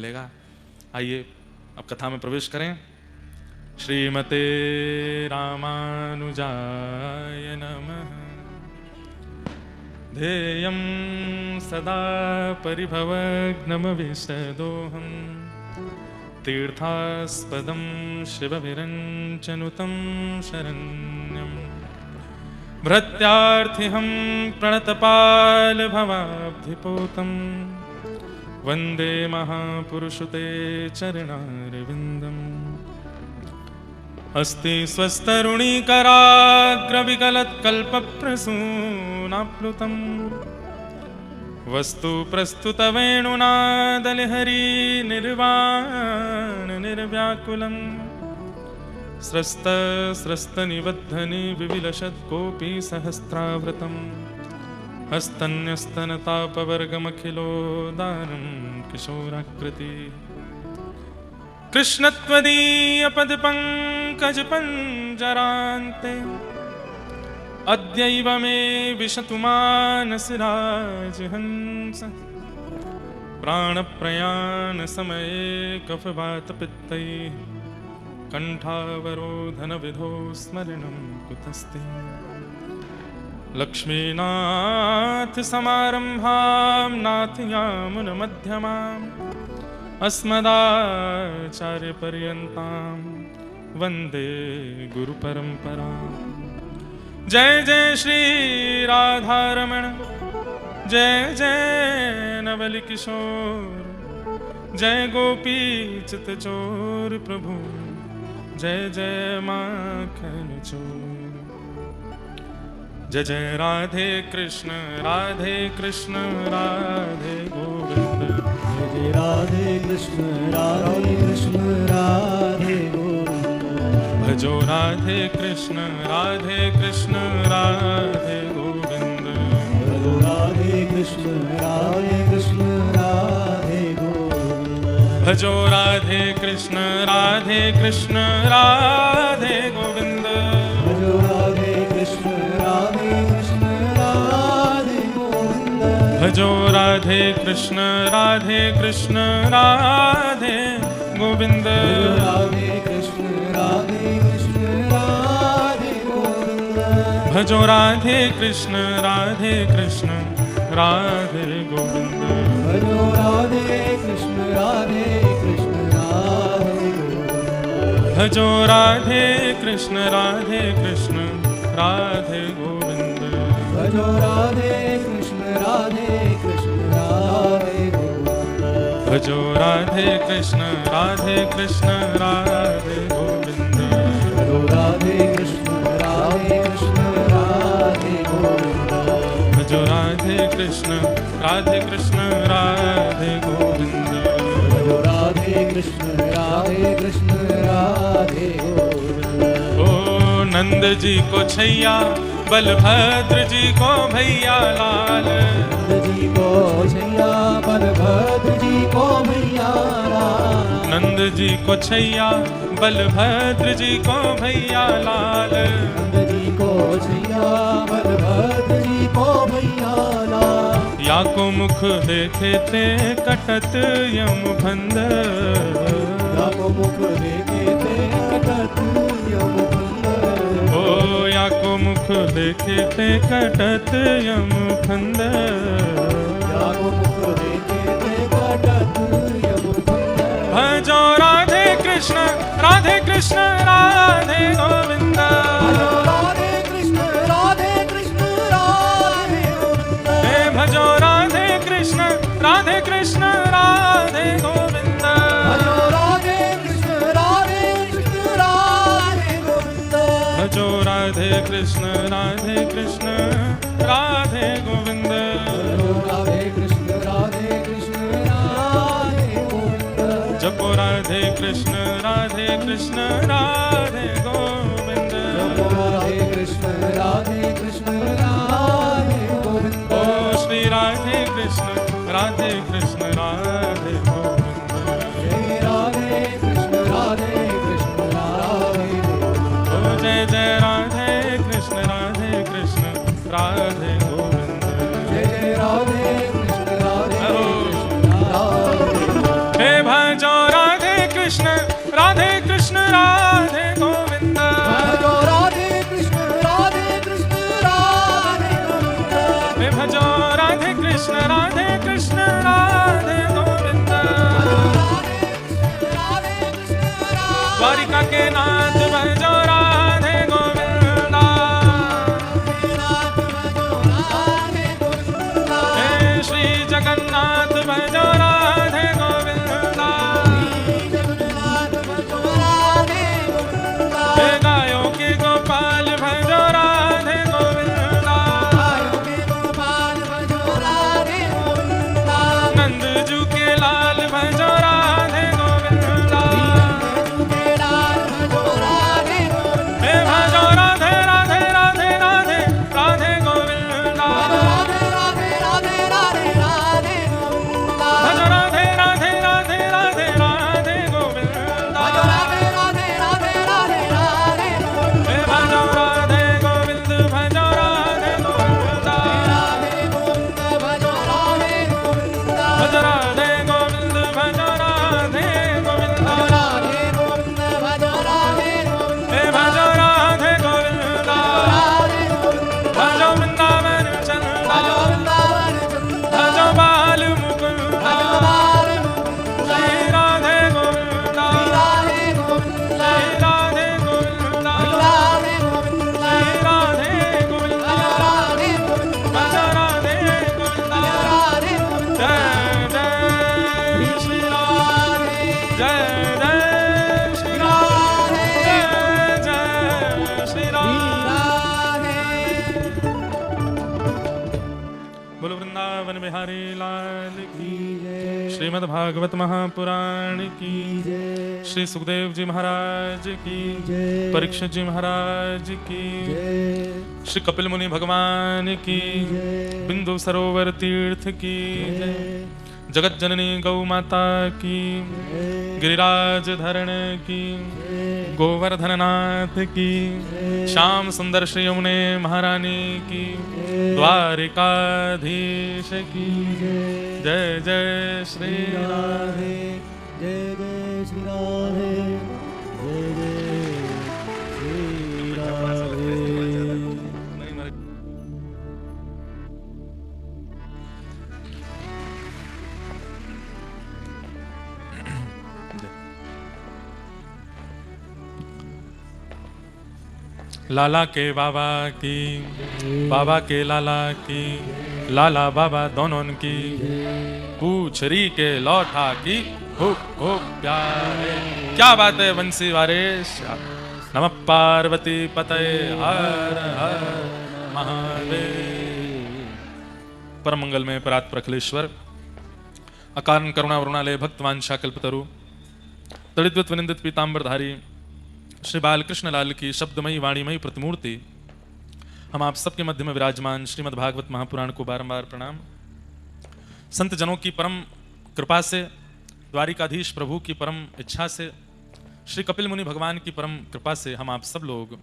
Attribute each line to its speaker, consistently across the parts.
Speaker 1: मिलेगा। आइए अब कथा में प्रवेश करें। श्रीमते रामानुजाय नमः। ध्येयं सदा परिभवग्नमविशदोहं तीर्थास्पदं शिवविरञ्चनुतं शरण्यं भृत्यार्थिहं प्रणतपालभवाब्धिपोतं वन्दे महापुरुषुते चरणारविन्दम्। अस्ति स्वस्तरुणीकराग्रविगलत्कल्पप्रसूनाप्लुतं वस्तु प्रस्तुतवेणुनादलहरी निर्वाणनिर्व्याकुलं स्रस्तनिबद्धनि विविलशत्कोऽपि सहस्रावृतं हस्तन्यस्तनतापवर्गमखिलोदानं किशोराकृति कृष्णत्वदीयपदपङ्कजपञ्जरान्ते अद्यैव मे विशतु मानसराजहंस प्राणप्रयाणसमये कफवातपित्तैः कण्ठावरोधनविधौ स्मरणं कुतस्ते। लक्ष्मीनाथ समारम्भां नाथयामुनमध्यमाम् अस्मदाचार्यपर्यन्तां वन्दे गुरुपरम्पराम्। जय जय श्री राधारमण, जय जय नवलकिशोर, जय गोपी चितचोर प्रभु, जय जय माखन चोर। जय जय राधे कृष्ण राधे कृष्ण राधे गोविंद,
Speaker 2: जय जय राधे कृष्ण राधे कृष्ण राधे गोविंद।
Speaker 1: भजो राधे कृष्ण राधे कृष्ण राधे गोविंद,
Speaker 2: भजो राधे कृष्ण राधे कृष्ण राधे गोविंद।
Speaker 1: भजो राधे कृष्ण राधे कृष्ण राधे गोविंद,
Speaker 2: भजो राधे कृष्ण राधे कृष्ण राधे गोविंद।
Speaker 1: भजो राधे कृष्ण राधे कृष्ण राधे गोविंद,
Speaker 2: राधे कृष्ण राधे कृष्ण राधे गोविंद।
Speaker 1: भजो राधे कृष्ण राधे कृष्ण राधे गोविंद,
Speaker 2: भजो राधे कृष्ण राधे कृष्ण राधे गोविंद।
Speaker 1: भजो राधे कृष्ण राधे कृष्ण राधे गोविंद,
Speaker 2: भजो राधे कृष्ण राधे कृष्ण राधे गोविंद।
Speaker 1: भजो राधे कृष्ण राधे कृष्ण राधे गोविंद,
Speaker 2: भजो राधे कृष्ण राधे कृष्ण राधे गोविंद।
Speaker 1: भजो राधे कृष्ण राधे कृष्ण राधे गोविंद,
Speaker 2: भजो राधे कृष्ण राधे कृष्ण राधे गोविंद।
Speaker 1: ओ नंद जी को छैया, बलभद्र जी को भैया लाल,
Speaker 2: नंद जी को छैया, बलभद्र जी को भैया लाल।
Speaker 1: नंद जी को छैया, बलभद्र जी को भैया लाल,
Speaker 2: नंद जी को छैया, बलभद्र जी को भैया लाल।
Speaker 1: या को मुख देखे थे कटत यम भंद,
Speaker 2: या को मुख देखे थे कटत यम भंद।
Speaker 1: ओ या को मुख देखे थे कटत यम भंद,
Speaker 2: या को मुख देखे थे कटत यम भंद।
Speaker 1: भजो राधे कृष्ण राधे कृष्ण राधे गोविंद,
Speaker 2: भजो राधे कृष्ण राधे कृष्ण राधे गोविंद।
Speaker 1: हे भजो राधे कृष्ण राधे कृष्ण राधे गोविंद,
Speaker 2: भजो राधे कृष्ण राधे कृष्ण राधे गोविंद।
Speaker 1: भजो राधे कृष्ण राधे कृष्ण राधे गोविंद,
Speaker 2: भजो राधे कृष्ण राधे कृष्ण राधे गोविंद।
Speaker 1: जपो राधे कृष्ण राधे कृष्ण राधे गोविंद,
Speaker 2: जपो राधे कृष्ण राधे कृष्ण राधे गोविंद।
Speaker 1: ओ श्री राधे कृष्ण राधे कृष्ण राधे गोविंद,
Speaker 2: जय राधे कृष्ण राधे कृष्ण राधे गोविंद।
Speaker 1: ओ जय जय राधे कृष्ण राधे गोविंद,
Speaker 2: जय जय राधे कृष्ण राधे कृष्ण राधे गोविंद।
Speaker 1: हे भाई भजो राधे कृष्ण राधे कृष्ण राधे गोविंद
Speaker 2: भजो राधे कृष्ण राधे कृष्ण राधे गोविंद
Speaker 1: वे भजो राधे कृष्ण राधे कृष्ण राधे गोविंद द्वारिका के नाथ भजो राधे गोविंदा हे श्री जगन्नाथ भजो राधे गोविंदा हे गायों के गोपाल भजो राधे गोविंदा नंद जू के लाल भजो राधे गोविंदा हे भजो राधे राधे राधे राधे राधे गोविंदा भजो राधे राधे राधे राधे राधे गोविंदा हे भजो राधे गोविंद भजो राधे गोविंदा भजो राधे गोविंद भजो राधे गोविंदा हे भजो राधे गोविंदा भजो वृंदावन चंदा भजो बाल मुकुंद श्री राधे गोविंदा श्री राधे गोविंदा श्री राधे गोविंदा भजो राधे गोविंदा जय जय श्री राम जय जय श्री राम जय जय श्री राम बोलो वृंदावन बिहारी लाल की श्रीमद् भागवत महापुराण की श्री सुखदेव जी महाराज की परीक्षित जी महाराज की श्री कपिल मुनि भगवान की बिंदु सरोवर तीर्थ की जगत जननी गौ माता की गिरिराज धरण की गोवर्धननाथ की श्याम सुंदर श्री यमुने महारानी की द्वारिकाधीश की जय जय श्री राधे
Speaker 2: जय जय श्री राधे जय जय श्री राधे
Speaker 1: लाला के बाबा की बाबा के लाला की लाला बाबा दोनों की पूछरी के लौठा की खूब खूब प्यारे क्या बात है बंसी वारेश नमः पार्वती पतये हर हर महादेव परम मंगल में परात्पर अखिलेश्वर अकारण करुणा वरुणालय भक्तवांशा कल्पतरु तड़िद्वत विनिंदित पीतांबरधारी श्री बालकृष्ण लाल की शब्दमयी वाणीमयी प्रतिमूर्ति हम आप सबके मध्य में विराजमान श्रीमद् भागवत महापुराण को बारंबार प्रणाम। संत जनों की परम कृपा से द्वारिकाधीश प्रभु की परम इच्छा से श्री कपिल मुनि भगवान की परम कृपा से हम आप सब लोग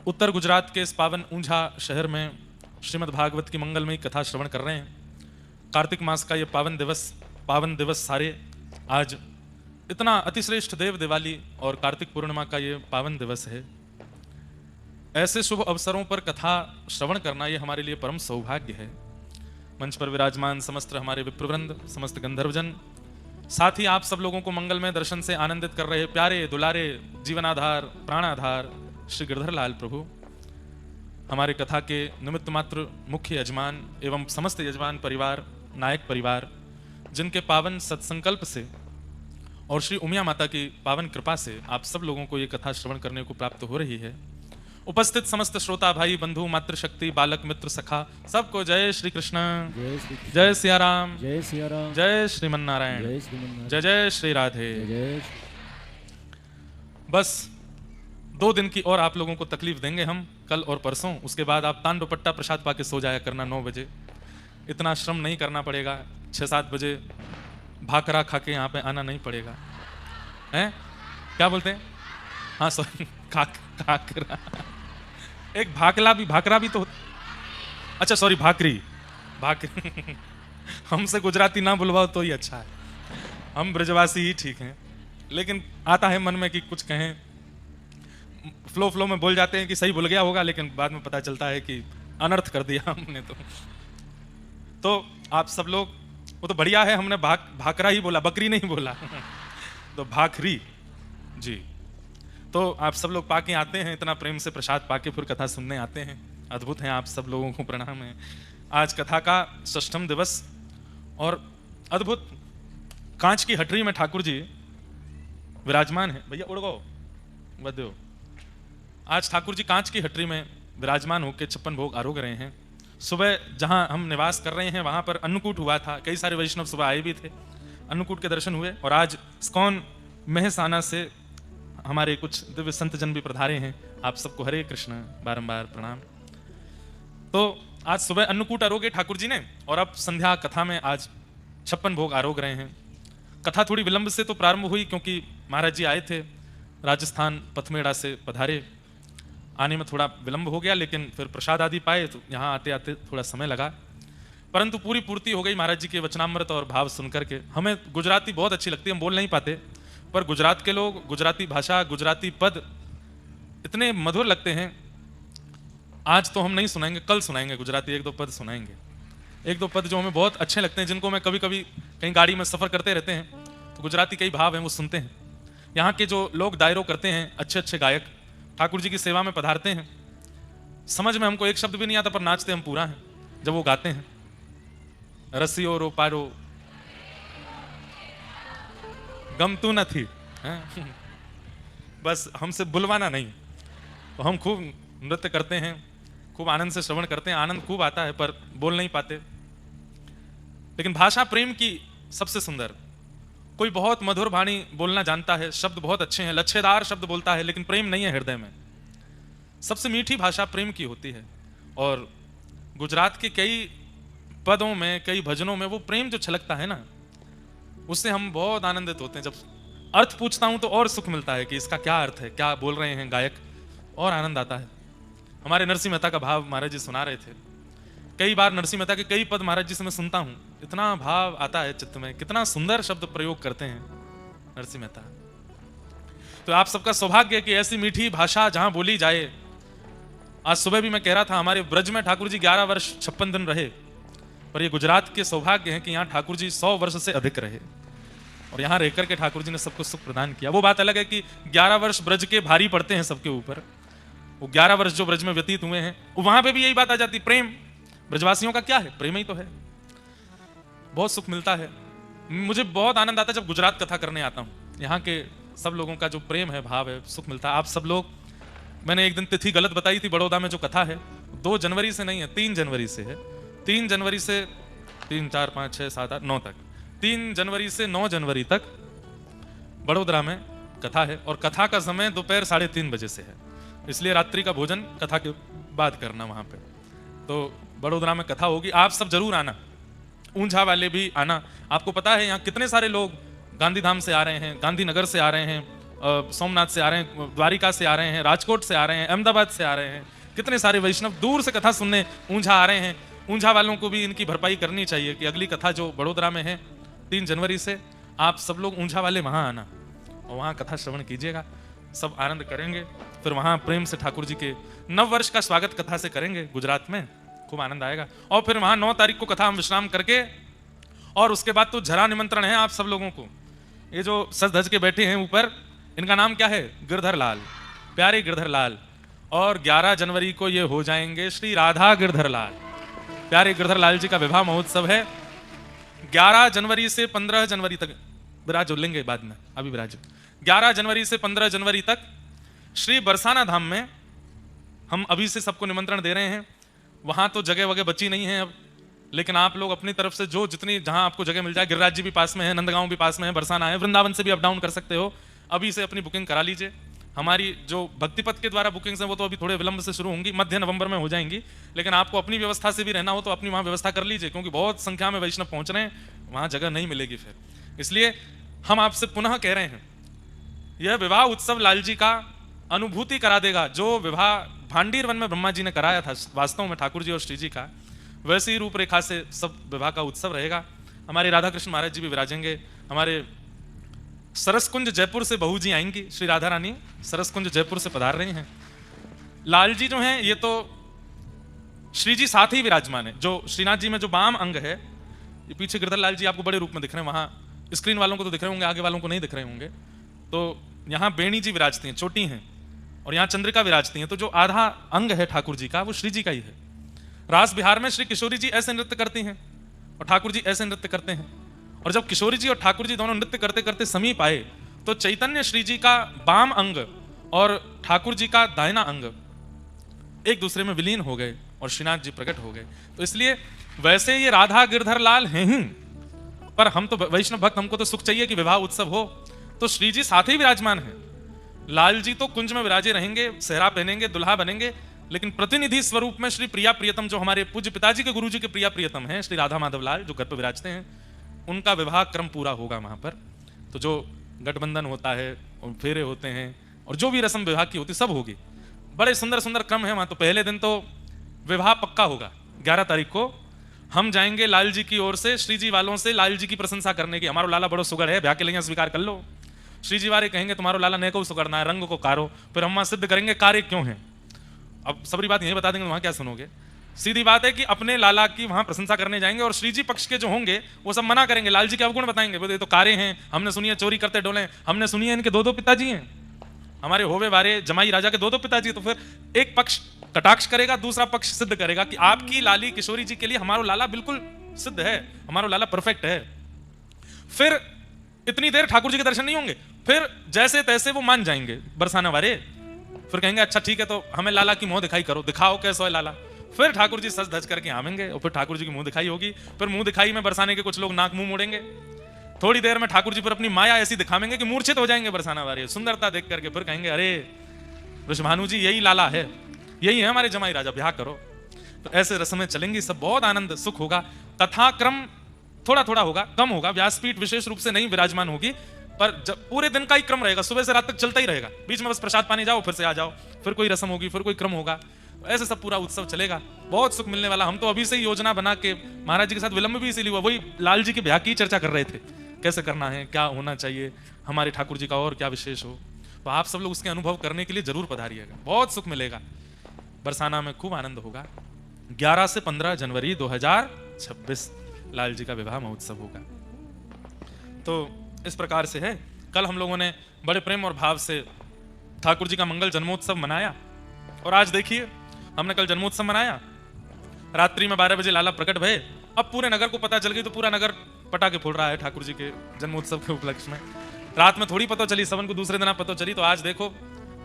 Speaker 1: उत्तर गुजरात के इस पावन ऊंझा शहर में श्रीमद् भागवत की मंगलमयी कथा श्रवण कर रहे हैं। कार्तिक मास का ये पावन दिवस सारे आज इतना अतिश्रेष्ठ देव दिवाली और कार्तिक पूर्णिमा का ये पावन दिवस है। ऐसे शुभ अवसरों पर कथा श्रवण करना ये हमारे लिए परम सौभाग्य है। मंच पर विराजमान समस्त हमारे विप्रवृंद समस्त गंधर्वजन साथ ही आप सब लोगों को मंगलमय दर्शन से आनंदित कर रहे प्यारे दुलारे जीवनाधार प्राणाधार श्री गिरधर लाल प्रभु हमारे कथा के निमित्त मात्र मुख्य यजमान एवं समस्त यजमान परिवार नायक परिवार जिनके पावन सत्संकल्प से और श्री उमिया माता की पावन कृपा से आप सब लोगों को ये कथा श्रवण करने को प्राप्त हो रही है। उपस्थित समस्त श्रोता भाई बंधु मातृशक्ति बालक मित्र सखा सबको जय श्री कृष्ण जय सिया राम जय श्रीमन नारायण जय जय श्री राधे। बस 2 दिन की और आप लोगों को तकलीफ देंगे हम कल और परसों, उसके बाद आप तान दुपट्टा प्रसाद पाके सो जाया करना 9 बजे। इतना श्रम नहीं करना पड़ेगा, 6-7 बजे भाकरा खा के यहाँ पे आना नहीं पड़ेगा। हैं क्या बोलते हैं? हाँ सॉरी खाकरा एक भाकरा भी तो अच्छा सॉरी भाकरी हमसे गुजराती ना बुलवाओ तो ही अच्छा है। हम ब्रजवासी ही ठीक हैं, लेकिन आता है मन में कि कुछ कहें, फ्लो में बोल जाते हैं कि सही बोल गया होगा, लेकिन बाद में पता चलता है कि अनर्थ कर दिया हमने। तो आप सब लोग, वो तो बढ़िया है, हमने भाकरा ही बोला, बकरी नहीं बोला तो भाखरी जी। तो आप सब लोग पाके आते हैं, इतना प्रेम से प्रसाद पाके फिर कथा सुनने आते हैं। अद्भुत है, आप सब लोगों को प्रणाम है। आज कथा का 6ठम दिवस और अद्भुत कांच की हटरी में ठाकुर जी विराजमान है। भैया उड़ गो बदो। आज ठाकुर जी कांच की हटरी में विराजमान होकर 56 भोग आरोग रहे हैं। सुबह जहां हम निवास कर रहे हैं वहां पर अन्नकूट हुआ था, कई सारे वैष्णव सुबह आए भी थे, अन्नकूट के दर्शन हुए। और आज इस्कॉन मेहसाना से हमारे कुछ दिव्य संत जन भी पधारे हैं। आप सबको हरे कृष्ण बारंबार प्रणाम। तो आज सुबह अन्नकूट आरोगे ठाकुर जी ने, और अब संध्या कथा में आज 56 भोग आरोग रहे हैं। कथा थोड़ी विलंब से तो प्रारंभ हुई, क्योंकि महाराज जी आए थे राजस्थान पथमेड़ा से पधारे, आने में थोड़ा विलंब हो गया, लेकिन फिर प्रसाद आदि पाए तो यहाँ आते आते थोड़ा समय लगा, परंतु पूरी पूर्ति हो गई महाराज जी के वचनामृत और भाव सुनकर के। हमें गुजराती बहुत अच्छी लगती है, हम बोल नहीं पाते, पर गुजरात के लोग, गुजराती भाषा, गुजराती पद इतने मधुर लगते हैं। आज तो हम नहीं सुनाएंगे, कल सुनाएंगे गुजराती 1-2 पद सुनाएंगे, 1-2 पद जो हमें बहुत अच्छे लगते हैं, जिनको मैं कभी कभी कहीं गाड़ी में सफर करते रहते हैं तो गुजराती कई भाव हैं वो सुनते हैं। यहाँ के जो लोग दायरों करते हैं, अच्छे अच्छे गायक ठाकुर जी की सेवा में पधारते हैं, समझ में हमको एक शब्द भी नहीं आता, पर नाचते हम पूरा हैं जब वो गाते हैं। रसियो रो पारो गमतू न थी, बस हमसे बुलवाना नहीं। तो हम खूब नृत्य करते हैं, खूब आनंद से श्रवण करते हैं, आनंद खूब आता है, पर बोल नहीं पाते। लेकिन भाषा प्रेम की सबसे सुंदर, कोई बहुत मधुर वाणी बोलना जानता है, शब्द बहुत अच्छे हैं, लच्छेदार शब्द बोलता है, लेकिन प्रेम नहीं है हृदय में। सबसे मीठी भाषा प्रेम की होती है। और गुजरात के कई पदों में, कई भजनों में वो प्रेम जो छलकता है ना, उससे हम बहुत आनंदित होते हैं। जब अर्थ पूछता हूं तो और सुख मिलता है कि इसका क्या अर्थ है, क्या बोल रहे हैं गायक, और आनंद आता है। हमारे नरसिंह मेहता का भाव महाराज जी सुना रहे थे। कई बार नरसिंह मेहता के कई पद महाराज जी से मैं सुनता हूं, इतना भाव आता है चित्त में, कितना सुंदर शब्द प्रयोग करते हैं नरसिंह मेहता। तो आप सबका सौभाग्य है कि ऐसी मीठी भाषा जहां बोली जाए। आज सुबह भी मैं कह रहा था, हमारे ब्रज में ठाकुर जी 11 वर्ष 56 दिन रहे, पर ये गुजरात के सौभाग्य है कि यहाँ ठाकुर जी 100 वर्ष से अधिक रहे, और यहाँ रहकर के ठाकुर जी ने सबको सुख प्रदान किया। वो बात अलग है कि 11 वर्ष ब्रज के भारी पड़ते हैं सबके ऊपर, वो 11 वर्ष जो ब्रज में व्यतीत हुए हैं, वहां पे भी यही बात आ जाती, प्रेम। ब्रजवासियों का क्या है, प्रेम ही तो है। बहुत सुख मिलता है। मुझे बहुत आनंद आता है जब गुजरात कथा करने आता हूँ। यहाँ के सब लोगों का जो प्रेम है, भाव है, सुख मिलता है। आप सब लोग, मैंने एक दिन तिथि गलत बताई थी, बड़ौदा में जो कथा है 2 जनवरी से नहीं है, 3 जनवरी से है। 3 जनवरी से 3, 4, 5, 6, 7, 8, 9 तक, 3 जनवरी से 9 जनवरी तक बड़ोदरा में कथा है, और कथा का समय दोपहर 3:30 बजे से है, इसलिए रात्रि का भोजन कथा के बाद करना वहां पे। तो बड़ोदरा में कथा होगी, आप सब जरूर आना, ऊंझा वाले भी आना। आपको पता है यहाँ कितने सारे लोग गांधीधाम से आ रहे हैं, गांधीनगर से आ रहे हैं, सोमनाथ से आ रहे हैं, द्वारिका से आ रहे हैं, राजकोट से आ रहे हैं, अहमदाबाद से आ रहे हैं, कितने सारे वैष्णव दूर से कथा सुनने ऊंझा आ रहे हैं। ऊंझा वालों को भी इनकी भरपाई करनी चाहिए कि अगली कथा जो बड़ोदरा में है 3 जनवरी से, आप सब लोग ऊंझा वाले वहां आना और वहां कथा श्रवण कीजिएगा, सब आनंद करेंगे। फिर वहां प्रेम से ठाकुर जी के 9 वर्ष का स्वागत कथा से करेंगे गुजरात में, खूब आनंद आएगा। और फिर वहां 9 तारीख को कथा हम विश्राम करके, और उसके बाद तो झरा निमंत्रण है आप सब लोगों को। ये जो सज धज के बैठे हैं ऊपर, इनका नाम क्या है, गिरधर लाल, प्यारे गिरधर लाल। और 11 जनवरी को ये हो जाएंगे श्री राधा गिरधर लाल। प्यारे गिरधर लाल जी का विवाह महोत्सव है 11 जनवरी से 15 जनवरी तक। विराजो लेंगे बाद में, अभी विराजो। 11 जनवरी से 15 जनवरी तक श्री बरसाना धाम में हम अभी से सबको निमंत्रण दे रहे हैं। वहां तो जगह वगैरह बची नहीं है अब, लेकिन आप लोग अपनी तरफ से जो जितनी, जहां आपको जगह मिल जाए, गिरिराज जी भी पास में है, नंदगांव भी पास में है, बरसाना है, वृंदावन से भी अप डाउन कर सकते हो। अभी से अपनी बुकिंग करा लीजिए। हमारी जो भक्तिपथ के द्वारा बुकिंग्स हैं वो तो अभी थोड़े विलंब से शुरू होंगी, मध्य नवंबर में हो जाएंगी, लेकिन आपको अपनी व्यवस्था से भी रहना हो तो अपनी वहां व्यवस्था कर लीजिए, क्योंकि बहुत संख्या में वैष्णव पहुंच रहे हैं, वहां जगह नहीं मिलेगी फिर। इसलिए हम आपसे पुनः कह रहे हैं, यह विवाह उत्सव लाल जी का अनुभूति करा देगा। जो विवाह भांडीर वन में ब्रह्मा जी ने कराया था वास्तव में ठाकुर जी और श्री जी का, वैसी ही रूपरेखा से सब विवाह का उत्सव रहेगा। हमारे राधा कृष्ण महाराज जी भी विराजेंगे, हमारे सरसकुंज जयपुर से बहू जी आएंगी, श्री राधा रानी सरसकुंज जयपुर से पधार रही हैं। लाल जी जो हैं ये तो श्री जी साथ ही विराजमान है। जो श्रीनाथ जी में जो वाम अंग है, ये पीछे गिरधर लाल जी आपको बड़े रूप में दिख रहे हैं, वहां स्क्रीन वालों को तो दिख रहे होंगे, आगे वालों को नहीं दिख रहे होंगे। तो यहाँ बेणी जी विराजती हैं, चोटी हैं, और यहाँ चंद्रिका विराजती हैं। तो जो आधा अंग है ठाकुर जी का वो श्री जी का ही है। रास बिहार में श्री किशोरी जी ऐसे नृत्य करती हैं और ठाकुर जी ऐसे नृत्य करते हैं। और जब किशोरी जी और ठाकुर जी दोनों नृत्य करते करते समीप आए तो चैतन्य श्री जी का वाम अंग और ठाकुर जी का दाहिना अंग एक दूसरे में विलीन हो गए और श्रीनाथ जी प्रकट हो गए। तो इसलिए वैसे ये राधा गिरधर लाल हैं ही, पर हम तो वैष्णव भक्त, हमको तो सुख चाहिए कि विवाह उत्सव हो, तो श्री जी साथ ही विराजमान हैं। लाल जी तो कुंज में विराजे रहेंगे, सेहरा पहनेंगे, दुल्हा बनेंगे, लेकिन प्रतिनिधि स्वरूप में श्री प्रिया प्रियतम, जो हमारे पूज्य पिताजी के गुरु जी के प्रिया प्रियतम हैं, श्री राधा माधव लाल जो घर पर विराजते हैं, उनका विवाह क्रम पूरा होगा वहां पर। तो जो गठबंधन होता है और फेरे होते हैं और जो भी रस्म विवाह की होती सब होगी। बड़े सुंदर सुंदर क्रम है वहां। तो पहले दिन तो विवाह पक्का होगा, 11 तारीख को हम जाएंगे लाल जी की ओर से श्री जी वालों से लाल जी की प्रशंसा करने की। हमारो लाला बड़ो सुगर है, ब्याह के लिए स्वीकार कर लो। श्री जी वाले कहेंगे तुम्हारो लाला ने को सुगरना है, रंग को कारो। फिर हम वहां सिद्ध करेंगे कार्य क्यों है। अब सबरी बात यही बता देंगे, वहां क्या सुनोगे। सीधी बात है कि अपने लाला की वहां प्रशंसा करने जाएंगे और श्री जी पक्ष के जो होंगे वो सब मना करेंगे, लाल जी के अवगुण बताएंगे। बोले तो कार्य हैं, हमने सुनी है चोरी करते डोले, हमने सुनी है इनके 2-2 पिताजी हैं, हमारे होवे वारे जमाई राजा के 2-2 पिताजी। तो फिर एक पक्ष कटाक्ष करेगा, दूसरा पक्ष सिद्ध करेगा कि आपकी लाली किशोरी जी के लिए हमारा लाला बिल्कुल सिद्ध है, हमारा लाला परफेक्ट है। फिर इतनी देर ठाकुर जी के दर्शन नहीं होंगे, फिर जैसे तैसे वो मान जाएंगे बरसाना वाले। फिर कहेंगे अच्छा ठीक है, तो हमें लाला की मुंह दिखाई करो, दिखाओ कैसा है लाला। फिर ठाकुर जी सज धज करके आवेंगे और फिर ठाकुर जी की मुंह दिखाई होगी। फिर मुंह दिखाई में बरसाने के कुछ लोग नाक मुंह मोड़ेंगे। थोड़ी देर में ठाकुर जी पर अपनी माया ऐसी दिखावेंगे कि मूर्छित हो जाएंगे बरसाना वाले सुंदरता देख करके। फिर कहेंगे अरे वृषभानु जी यही लाला है, यही है हमारे जमाई राजा, ब्याह करो। तो ऐसे रस्में चलेंगी, सब बहुत आनंद सुख होगा। कथाक्रम थोड़ा थोड़ा होगा, कम होगा, व्यासपीठ विशेष रूप से नहीं विराजमान होगी, पर जब पूरे दिन का ही क्रम रहेगा, सुबह से रात तक चलता ही रहेगा। बीच में बस प्रसाद पानी जाओ, फिर से आ जाओ, फिर कोई रस्म होगी, फिर कोई क्रम होगा। ऐसे सब पूरा उत्सव चलेगा, बहुत सुख मिलने वाला। हम तो अभी से ही योजना बना के महाराज जी के साथ विलंब भी इसीलिए हुआ, वही लाल जी के ब्याह की चर्चा कर रहे थे, कैसे करना है, क्या होना चाहिए, हमारे ठाकुर जी का और क्या विशेष हो। तो आप सब लोग उसके अनुभव करने के लिए जरूर पधारिएगा, बहुत सुख मिलेगा। बरसाना में खूब आनंद होगा। 11 से 15 जनवरी 2026 लाल जी का विवाह महोत्सव होगा। तो इस प्रकार से है। कल हम लोगों ने बड़े प्रेम और भाव से ठाकुर जी का मंगल जन्मोत्सव मनाया, और आज देखिए हमने कल जन्मोत्सव मनाया, रात्रि में 12 बजे लाला प्रकट भये। अब पूरे नगर को पता चल गई, तो पूरा नगर पटाखे फोड़ रहा है ठाकुर जी के जन्मोत्सव के उपलक्ष्य में। रात में थोड़ी पता चली, सबन को दूसरे दिन पता चली। तो आज देखो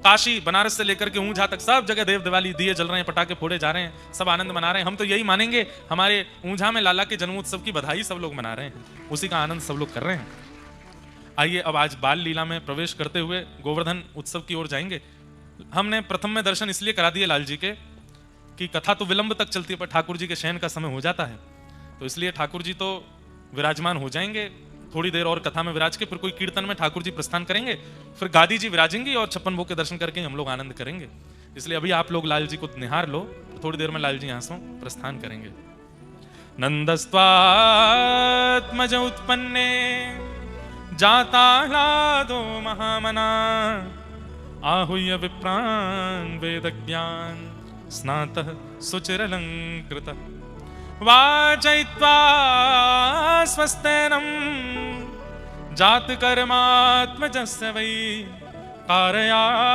Speaker 1: काशी बनारस से लेकर के ऊंझा तक सब जगह देव दिवाली दिए जल रहे हैं, पटाखे फोड़े जा रहे हैं, सब आनंद मना रहे हैं। हम तो यही मानेंगे, हमारे ऊंझा में लाला के जन्मोत्सव की बधाई सब लोग मना रहे हैं, उसी का आनंद सब लोग कर रहे हैं। आइए अब आज बाल लीला में प्रवेश करते हुए गोवर्धन उत्सव की ओर जाएंगे। हमने प्रथम में दर्शन इसलिए करा दिए लाल जी के कि कथा तो विलंब तक चलती है, पर ठाकुर जी के शयन का समय हो जाता है, तो इसलिए ठाकुर जी तो विराजमान हो जाएंगे थोड़ी देर और कथा में विराज के। फिर कोई कीर्तन में ठाकुर जी प्रस्थान करेंगे, फिर गादी जी विराजेंगी और 56 भोग के दर्शन करके हम लोग आनंद करेंगे। इसलिए अभी आप लोग लाल जी को निहार लो, थोड़ी देर में लाल जी यहाँ से प्रस्थान करेंगे। नंदस्त्वात्मज उत्पन्ने जाताह्लादो महामना आहूय विप्रान् वेदज्ञान स्नातः सुचिरलंकृतः वाचयित्वा स्वस्तेनं जातकर्मात्मजस्य वै कारयामास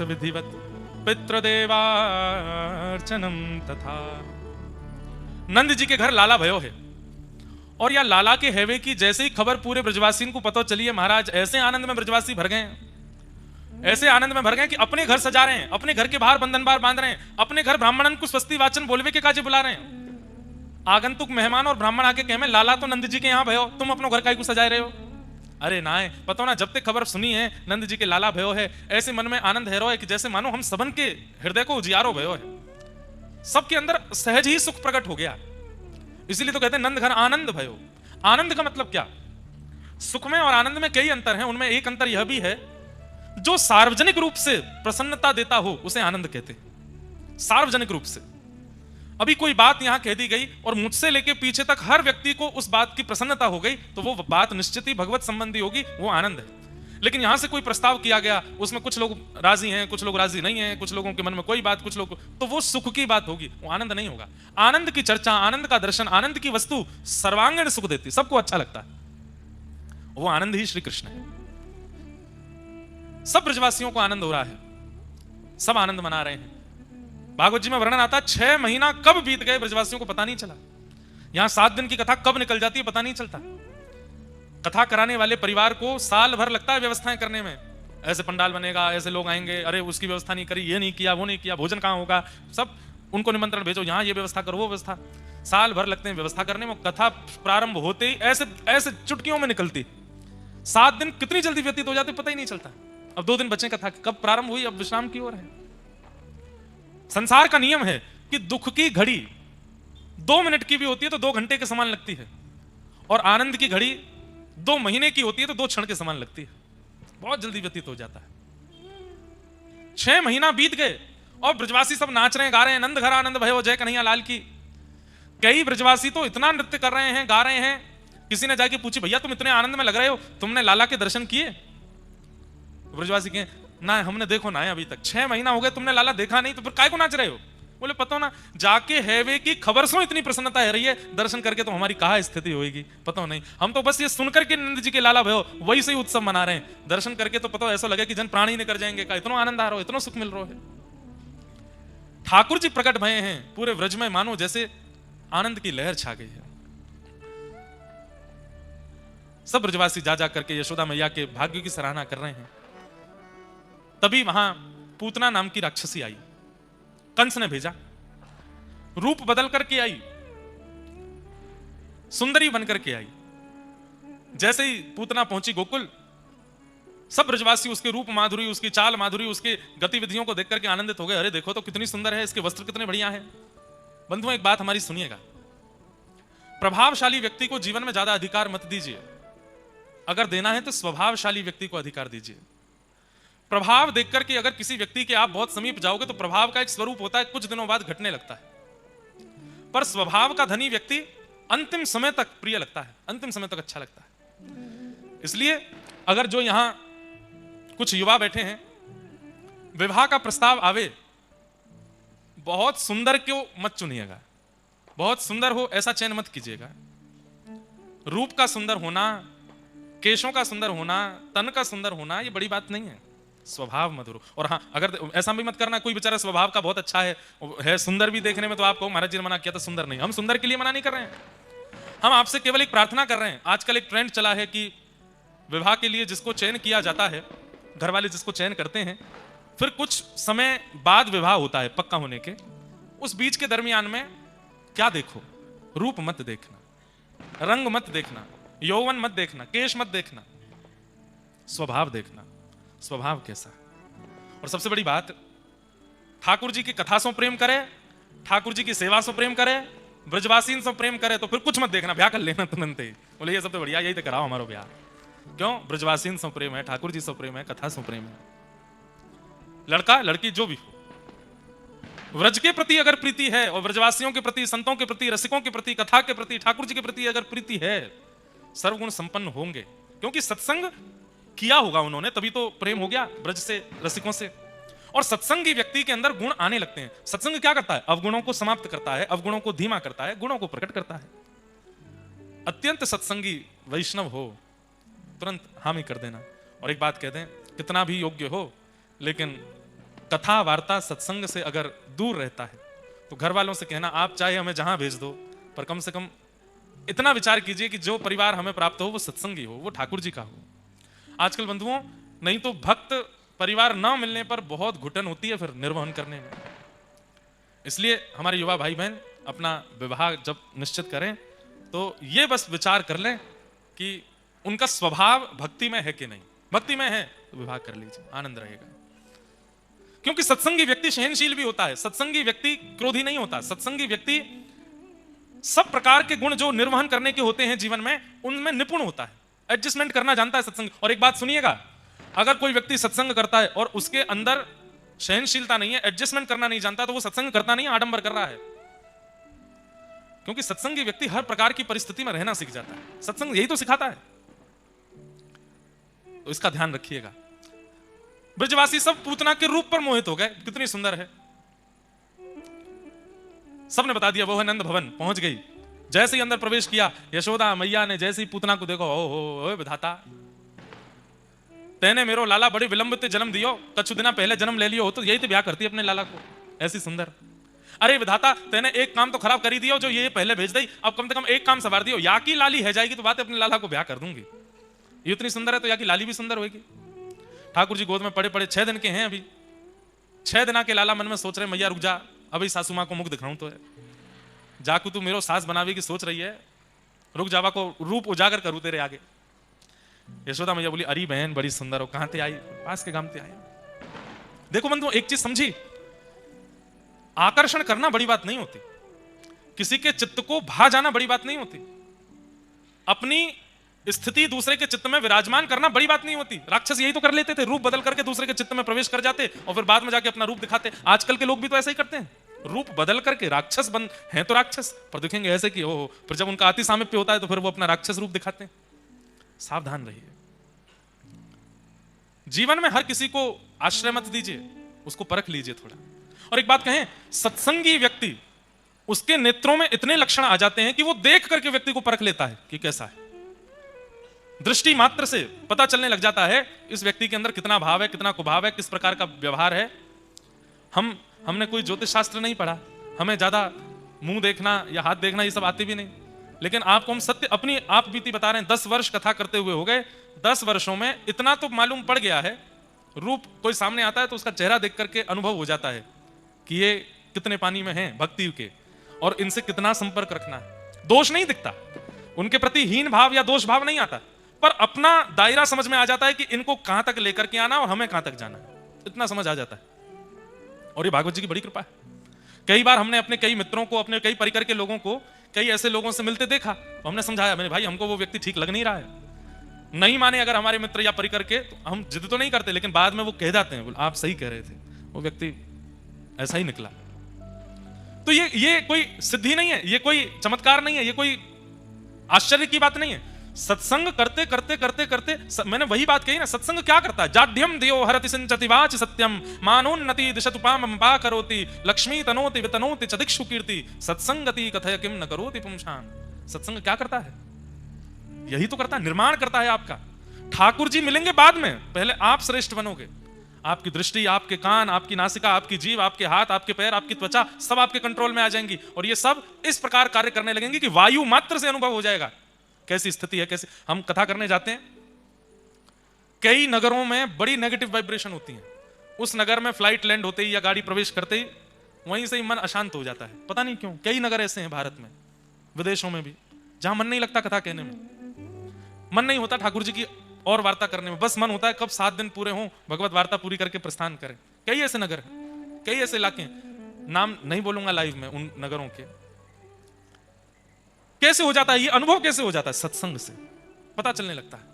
Speaker 1: विधिवत् पितृदेवार्चनं तथा। नंद जी के घर लाला भयो है, और या लाला के हैवे की जैसे ही खबर पूरे ब्रजवासियों को पता चली है, महाराज ऐसे आनंद में ब्रजवासी भर गए, ऐसे आनंद में भर गए कि अपने घर सजा रहे हैं, अपने घर के बाहर बंधन बार बांध रहे हैं, अपने घर ब्राह्मणन को स्वस्ति वाचन बोलवे के काजे बुला रहे हैं। आगंतुक मेहमान और ब्राह्मण आके कहे लाला तो नंद जी के यहाँ भयो, तुम अपनो घर काहे को सजाए रहे हो। अरे ना है, पता ना जब तक खबर सुनी है नंद जी के लाला भयो है, ऐसे मन में आनंद है रो है कि जैसे मानो हम सबन के हृदय को उजियारो भयो है, सबके अंदर सहज ही सुख प्रकट हो गया। इसीलिए तो कहते हैं नंद घर आनंद भयो। आनंद का मतलब क्या? सुख में और आनंद में कई अंतर हैं, उनमें एक अंतर यह भी है, जो सार्वजनिक रूप से प्रसन्नता देता हो उसे आनंद कहते हैं, सार्वजनिक रूप से। अभी कोई बात यहां कह दी गई और मुझसे लेके पीछे तक हर व्यक्ति को उस बात की प्रसन्नता हो गई, तो वो बात निश्चित ही भगवत संबंधी होगी, वो आनंद है। लेकिन यहां से कोई प्रस्ताव किया गया, उसमें कुछ लोग राजी हैं, कुछ लोग राजी नहीं हैं, कुछ लोगों के मन में कोई बात, कुछ लोग, तो वो सुख की बात होगी, वो आनंद नहीं होगा। आनंद की चर्चा, आनंद का दर्शन, आनंद की वस्तु सर्वांगीण सुख देती, सबको अच्छा लगता है, वो आनंद ही श्री कृष्ण है। सब ब्रजवासियों को आनंद हो रहा है, सब आनंद मना रहे हैं। भागवत जी में वर्णन आता, 6 महीना कब बीत गए ब्रजवासियों को पता नहीं चला। यहां 7 दिन की कथा कब निकल जाती है पता नहीं चलता। कथा कराने वाले परिवार को साल भर लगता है व्यवस्थाएं करने में, ऐसे पंडाल बनेगा, ऐसे लोग आएंगे, अरे उसकी व्यवस्था नहीं करी, ये नहीं किया, वो नहीं किया, भोजन कहां होगा, सब उनको निमंत्रण भेजो, यहां ये व्यवस्था करो, वो व्यवस्था, साल भर लगते हैं व्यवस्था करने में। कथा प्रारंभ होते ही ऐसे ऐसे चुटकियों में निकलती, 7 दिन कितनी जल्दी व्यतीत हो जाते पता ही नहीं चलता। अब 2 दिन बचे कथा, कब प्रारंभ हुई, अब विश्राम की ओर है। संसार का नियम है कि दुख की घड़ी 2 मिनट की भी होती है तो 2 घंटे के समान लगती है, और आनंद की घड़ी 2 महीने की होती है तो 2 क्षण के समान लगती है, बहुत जल्दी व्यतीत हो जाता है। 6 महीना बीत गए और ब्रजवासी सब नाच रहे हैं, गा रहे हैं, नंद घर आनंद भयो जय कन्हैया लाल की। कई ब्रजवासी तो इतना नृत्य कर रहे हैं, गा रहे हैं, किसी ने जाके पूछी, भैया तुम इतने आनंद में लग रहे हो, तुमने लाला के दर्शन किए? ब्रजवासी कहे, ना हमने देखो ना है अभी तक, 6 महीना हो गए तुमने लाला देखा नहीं, तो फिर काय को नाच रहे हो? बोले पता ना, जाके हैवे की खबर सो इतनी प्रसन्नता है रही है, दर्शन करके तो हमारी कहा स्थिति होगी पता नहीं। हम तो बस ये सुनकर के नंद जी के लाला भयो वही से ही उत्सव मना रहे हैं, दर्शन करके तो पता ऐसा लगे कि जन प्राणी निकल जाएंगे, का इतना आनंद आ रहा हो, इतना सुख मिल रहा है। ठाकुर जी प्रकट भये हैं पूरे व्रज में, मानो जैसे आनंद की लहर छा गई है। सब ब्रजवासी जा जा करके यशोदा मैया के भाग्य की सराहना कर रहे हैं। तभी वहां पूतना नाम की राक्षसी आई, कंस ने भेजा, रूप बदल करके आई, सुंदरी बनकर के आई। जैसे ही पूतना पहुंची गोकुल, सब ब्रजवासी उसके रूप माधुरी, उसकी चाल माधुरी, उसके गतिविधियों को देख करके आनंदित हो गए। अरे देखो तो कितनी सुंदर है, इसके वस्त्र कितने बढ़िया हैं। बंधुओं एक बात हमारी सुनिएगा, प्रभावशाली व्यक्ति को जीवन में ज्यादा अधिकार मत दीजिए, अगर देना है तो स्वभावशाली व्यक्ति को अधिकार दीजिए। प्रभाव देख करके अगर किसी व्यक्ति के आप बहुत समीप जाओगे तो प्रभाव का एक स्वरूप होता है, कुछ दिनों बाद घटने लगता है, पर स्वभाव का धनी व्यक्ति अंतिम समय तक प्रिय लगता है, अंतिम समय तक अच्छा लगता है। इसलिए अगर जो यहां कुछ युवा बैठे हैं, विवाह का प्रस्ताव आवे, बहुत सुंदर क्यों मत चुनिएगा, बहुत सुंदर हो ऐसा चयन मत कीजिएगा। रूप का सुंदर होना, केशों का सुंदर होना, तन का सुंदर होना ये बड़ी बात नहीं है, स्वभाव मधुर। और हाँ, अगर ऐसा भी मत करना कोई बेचारा स्वभाव का बहुत अच्छा है सुंदर भी देखने में, तो आपको महाराज जी ने मना किया था सुंदर नहीं। हम सुंदर के लिए मना नहीं कर रहे हैं, हम आपसे केवल एक प्रार्थना कर रहे हैं। आजकल एक ट्रेंड चला है कि विवाह के लिए जिसको चयन किया जाता है, घर वाले जिसको चयन करते हैं, फिर कुछ समय बाद विवाह होता है पक्का होने के, उस बीच के दरमियान में क्या देखो, रूप मत देखना, रंग मत देखना, यौवन मत देखना, केश मत देखना, स्वभाव देखना, स्वभाव कैसा। और सबसे बड़ी बात, ठाकुर जी की कथा से प्रेम करे, ठाकुर जी की सेवा से प्रेम करे, ब्रजवासी से प्रेम करे, तो फिर कुछ मत देखना, ब्याह कर लेना तुरंत ही। बोले ये सबसे बढ़िया, यही तो कराओ हमारा ब्याह। क्यों? ब्रजवासी से प्रेम है, ठाकुर जी से प्रेम है, कथा से प्रेम है। लड़का लड़की जो भी हो, व्रज के प्रति अगर प्रीति है, और ब्रजवासियों के प्रति, संतों के प्रति, रसिकों के प्रति, कथा के प्रति, ठाकुर जी के प्रति अगर प्रीति है, सर्वगुण संपन्न होंगे, क्योंकि सत्संग किया होगा उन्होंने, तभी तो प्रेम हो गया ब्रज से, रसिकों से। और सत्संगी व्यक्ति के अंदर गुण आने लगते हैं। सत्संग क्या करता है? अवगुणों को समाप्त करता है, अवगुणों को धीमा करता है, गुणों को प्रकट करता है। अत्यंत सत्संगी वैष्णव हो, तुरंत हामी कर देना। और एक बात कहते हैं, कितना भी योग्य हो, लेकिन कथा वार्ता सत्संग से अगर दूर रहता है, तो घर वालों से कहना आप चाहे हमें जहां भेज दो, पर कम से कम इतना विचार कीजिए कि जो परिवार हमें प्राप्त हो वो सत्संगी हो, वो ठाकुर जी का हो। आजकल बंधुओं, नहीं तो भक्त परिवार ना मिलने पर बहुत घुटन होती है फिर निर्वहन करने में। इसलिए हमारे युवा भाई बहन अपना विवाह जब निश्चित करें तो ये बस विचार कर लें कि उनका स्वभाव भक्ति में है कि नहीं। भक्ति में है तो विवाह कर लीजिए, आनंद रहेगा। क्योंकि सत्संगी व्यक्ति सहनशील भी होता है, सत्संगी व्यक्ति क्रोधी नहीं होता, सत्संगी व्यक्ति सब प्रकार के गुण जो निर्वहन करने के होते हैं जीवन में, उनमें निपुण होता है, एडजस्टमेंट करना जानता है सत्संग। और एक बात सुनिएगा, अगर कोई व्यक्ति सत्संग करता है और उसके अंदर सहनशीलता नहीं है, एडजस्टमेंट करना नहीं जानता, तो वो सत्संग करता नहीं है, आडंबर कर रहा है। क्योंकि सत्संगी व्यक्ति हर प्रकार की परिस्थिति में रहना सीख जाता है। सत्संग यही तो सिखाता है, तो इसका ध्यान रखिएगा। ब्रजवासी सब पूतना के रूप पर मोहित हो गए, कितनी सुंदर है। सबने बता दिया वो है नंद भवन, पहुंच गई। जैसे ही अंदर प्रवेश किया, यशोदा मैया ने जैसे ही पूतना को देखो, ओ विधाता, तेने मेरो लाला बड़ी विलंब से जन्म दियो, कछु दिना पहले जन्म ले लियो हो तो यही तो ब्याह करती अपने लाला को, ऐसी सुंदर। अरे विधाता, तेने एक काम तो खराब करी दियो जो ये पहले भेज दी, अब कम से कम एक काम सवार दियो, या की लाली है जाएगी तो बात अपने लाला को ब्याह कर दूंगी। ये इतनी सुंदर है तो या की लाली भी सुंदर होगी। ठाकुर जी गोद में पड़े पड़े 6 दिन के हैं अभी। 6 दिना के लाला मन में सोच रहे मैया रुक जा, अभी सासू मां को मुख दिखाऊं तो है, जाकू तू मेरो सास बनावे की सोच रही है, रुक जावा को रूप उजागर करूं तेरे आगे। यशोदा मैया बोली अरे बहन बड़ी सुंदर हो, कहां ते आई? पास के गांव ते आई। देखो बंधु एक चीज समझी, आकर्षण करना बड़ी बात नहीं होती, किसी के चित्त को भा जाना बड़ी बात नहीं होती, अपनी स्थिति दूसरे के चित्त में विराजमान करना बड़ी बात नहीं होती। राक्षस यही तो कर लेते थे, रूप बदल करके दूसरे के चित्त में प्रवेश कर जाते और फिर बाद में जाके अपना रूप दिखाते। आजकल के लोग भी तो ऐसा ही करते हैं, रूप बदल करके राक्षस बन हैं तो राक्षस, पर दिखेंगे ऐसे कि ओह, फिर जब उनका अति सामीप्य होता है तो फिर वो अपना राक्षस रूप दिखाते हैं। सावधान रहिए, जीवन में हर किसी को आश्रय मत दीजिए, उसको परख लीजिए थोड़ा। और एक बात कहें, सत्संगी व्यक्ति, उसके नेत्रों में इतने लक्षण आ जाते हैं कि वो देख करके व्यक्ति को परख लेता है कि कैसा है। दृष्टि मात्र से पता चलने लग जाता है इस व्यक्ति के अंदर कितना भाव है, कितना कुभाव है, किस प्रकार का व्यवहार है। हमने कोई ज्योतिष शास्त्र नहीं पढ़ा, हमें ज्यादा मुंह देखना या हाथ देखना ये सब आते भी नहीं, लेकिन आपको हम सत्य अपनी आप बीती बता रहे हैं। 10 वर्ष कथा करते हुए हो गए, 10 वर्षों में इतना तो मालूम पड़ गया है, रूप कोई सामने आता है तो उसका चेहरा देख करके अनुभव हो जाता है कि ये कितने पानी में हैं भक्ति के, और इनसे कितना संपर्क रखना है। दोष नहीं दिखता, उनके प्रति हीन भाव या दोष भाव नहीं आता, पर अपना दायरा समझ में आ जाता है कि इनको कहां तक लेकर के आना और हमें कहां तक जाना है, इतना समझ आ जाता है। और ये भागवत जी की बड़ी कृपा है। कई बार हमने अपने कई मित्रों को, अपने कई परिकर के लोगों को, कई ऐसे लोगों से मिलते देखा तो हमने समझाया, मेरे भाई हमको वो व्यक्ति ठीक लग नहीं रहा है। नहीं माने अगर हमारे मित्र या परिकर के, तो हम जिद तो नहीं करते, लेकिन बाद में वो कह जाते हैं आप सही कह रहे थे, वो व्यक्ति ऐसा ही निकला। तो ये कोई सिद्धि नहीं है, ये कोई चमत्कार नहीं है, ये कोई आश्चर्य की बात नहीं है। सत्संग करते करते करते करते मैंने वही बात कही ना, सत्संग क्या करता है? जाड्यम दियो हरति सिंचति वाच सत्यम मानोन्नति दिशतुपाम पा करोति लक्ष्मी तनोति वितनोति चदिक्षु कीर्ति सत्संगति कथय किम न करोति पुंसान। सत्संग क्या करता है? यही तो करता है, निर्माण करता है आपका। ठाकुर जी मिलेंगे बाद में, पहले आप श्रेष्ठ बनोगे। आपकी दृष्टि, आपके कान, आपकी नासिका, आपकी जीभ, आपके हाथ, आपके पैर, आपकी त्वचा सब आपके कंट्रोल में आ जाएंगी, और ये सब इस प्रकार कार्य करने लगेंगे कि वायु मात्र से अनुभव हो जाएगा कैसी स्थिति है, कैसी। हम कथा करने जाते हैं, कई नगरों में बड़ी नेगेटिव वाइब्रेशन होती है, उस नगर में फ्लाइट लैंड होते ही या गाड़ी प्रवेश करते ही वहीं से ही मन अशांत हो जाता है, पता नहीं क्यों। कई नगर ऐसे हैं भारत में, विदेशों में भी, जहां मन नहीं लगता कथा कहने में, मन नहीं होता ठाकुर जी की और वार्ता करने में, बस मन होता है कब 7 दिन पूरे हों, भगवत वार्ता पूरी करके प्रस्थान करें। कई ऐसे नगर हैं, कई ऐसे इलाके हैं, नाम नहीं बोलूंगा लाइव में उन नगरों के। कैसे हो जाता है ये अनुभव? कैसे हो जाता है? सत्संग से पता चलने लगता है।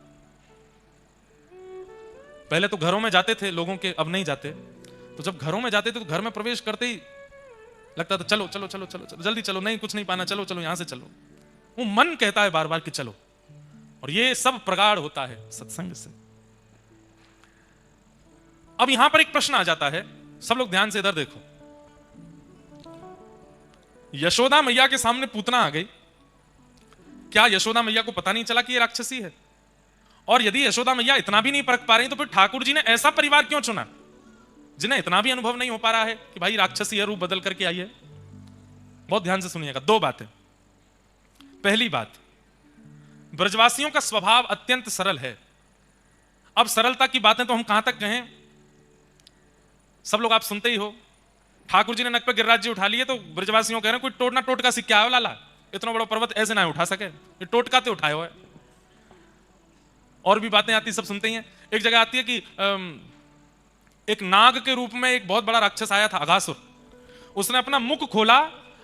Speaker 1: पहले तो घरों में जाते थे लोगों के, अब नहीं जाते। तो जब घरों में जाते थे तो घर में प्रवेश करते ही लगता था चलो चलो चलो चलो चलो जल्दी चलो, नहीं कुछ नहीं पाना, चलो चलो यहां से चलो। वो मन कहता है बार बार कि चलो, और ये सब प्रगाढ़ होता है सत्संग से। अब यहां पर एक प्रश्न आ जाता है, सब लोग ध्यान से इधर देखो। यशोदा मैया के सामने पूतना आ गई, क्या यशोदा मैया को पता नहीं चला कि ये राक्षसी है? और यदि यशोदा मैया इतना भी नहीं परख पा रही तो फिर ठाकुर जी ने ऐसा परिवार क्यों चुना जिन्हें इतना भी अनुभव नहीं हो पा रहा है कि भाई राक्षसी है, रूप बदल करके आई है? बहुत ध्यान से सुनिएगा, 2 बातें। पहली बात, ब्रजवासियों का स्वभाव अत्यंत सरल है। अब सरलता की बातें तो हम कहां तक कहें, सब लोग आप सुनते ही हो। ठाकुर जी ने नक पे गिरिराज जी उठा लिए तो ब्रजवासियों कह रहे हैं कोई टोटना टोटका सिक्का है लाला, इतना बड़ा पर्वत ऐसे ना उठा सके, ये टोटका ते उठाए हुए। और भी बातें आती, सब सुनते ही हैं। एक जगह आती है कि एक नाग के रूप में एक बहुत बड़ा राक्षस आया था, अघासुर। उसने अपना मुख खोला।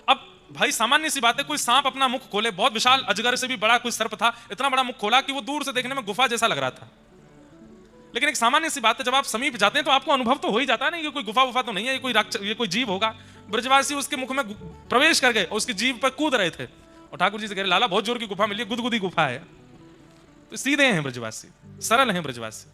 Speaker 1: अब भाई सामान्य सी बात है, कोई सांप अपना मुख खोले, बहुत विशाल अजगर से भी बड़ा कोई सर्प था, इतना बड़ा मुख खोला कि वो दूर से देखने में गुफा जैसा लग रहा था। लेकिन एक सामान्य सी बात है, जब आप समीप जाते हैं तो आपको अनुभव तो हो ही जाता है ना, ये कोई गुफा वुफा तो नहीं है, ये कोई जीव होगा। ब्रजवासी उसके मुख में प्रवेश कर गए और उसकी जीभ पर कूद रहे थे और ठाकुर जी से कह रहे लाला बहुत जोर की गुफा मिली, गुदगुदी गुफा है। तो सीधे हैं ब्रजवासी, सरल हैं ब्रजवासी।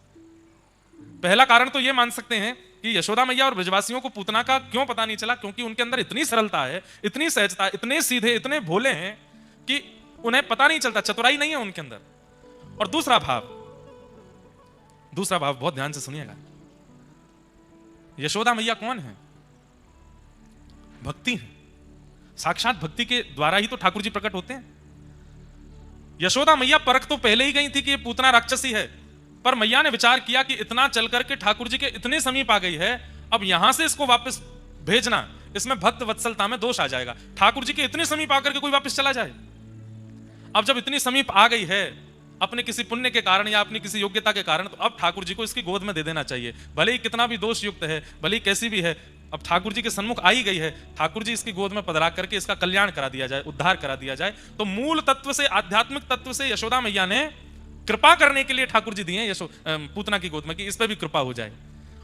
Speaker 1: पहला कारण तो यह मान सकते हैं कि यशोदा मैया और ब्रजवासियों को पूतना का क्यों पता नहीं चला, क्योंकि उनके अंदर इतनी सरलता है, इतनी सहजता, इतने सीधे, इतने भोले हैं कि उन्हें पता नहीं चलता, चतुराई नहीं है उनके अंदर। और दूसरा भाव बहुत ध्यान से सुनिएगा। यशोदा मैया कौन है? भक्ति है। साक्षात भक्ति के द्वारा ही तो ठाकुर जी प्रकट होते हैं। यशोदा मैया परख तो पहले ही गई थी कि ये पूतना राक्षसी है, पर मैया ने विचार किया कि इतना चल करके ठाकुर जी के इतने समीप आ गई है, अब यहां से इसको वापस भेजना, इसमें भक्त वत्सलता में दोष आ जाएगा। ठाकुर जी के इतने समीप आकर के कोई वापस चला जाए? अब जब इतनी समीप आ गई है अपने किसी पुण्य के कारण या अपनी किसी योग्यता के कारण, तो अब ठाकुर जी को इसकी गोद में दे देना चाहिए। भले ही कितना भी दोष युक्त है, भले ही कैसी भी है, अब ठाकुर जी के सन्मुख आई गई है, ठाकुर जी इसकी गोद में पधरा करके इसका कल्याण करा दिया जाए, उद्धार करा दिया जाए। तो मूल तत्व से, आध्यात्मिक तत्व से यशोदा मैया ने कृपा करने के लिए ठाकुर जी दिए पूतना की गोद में कि इस पर भी कृपा हो जाए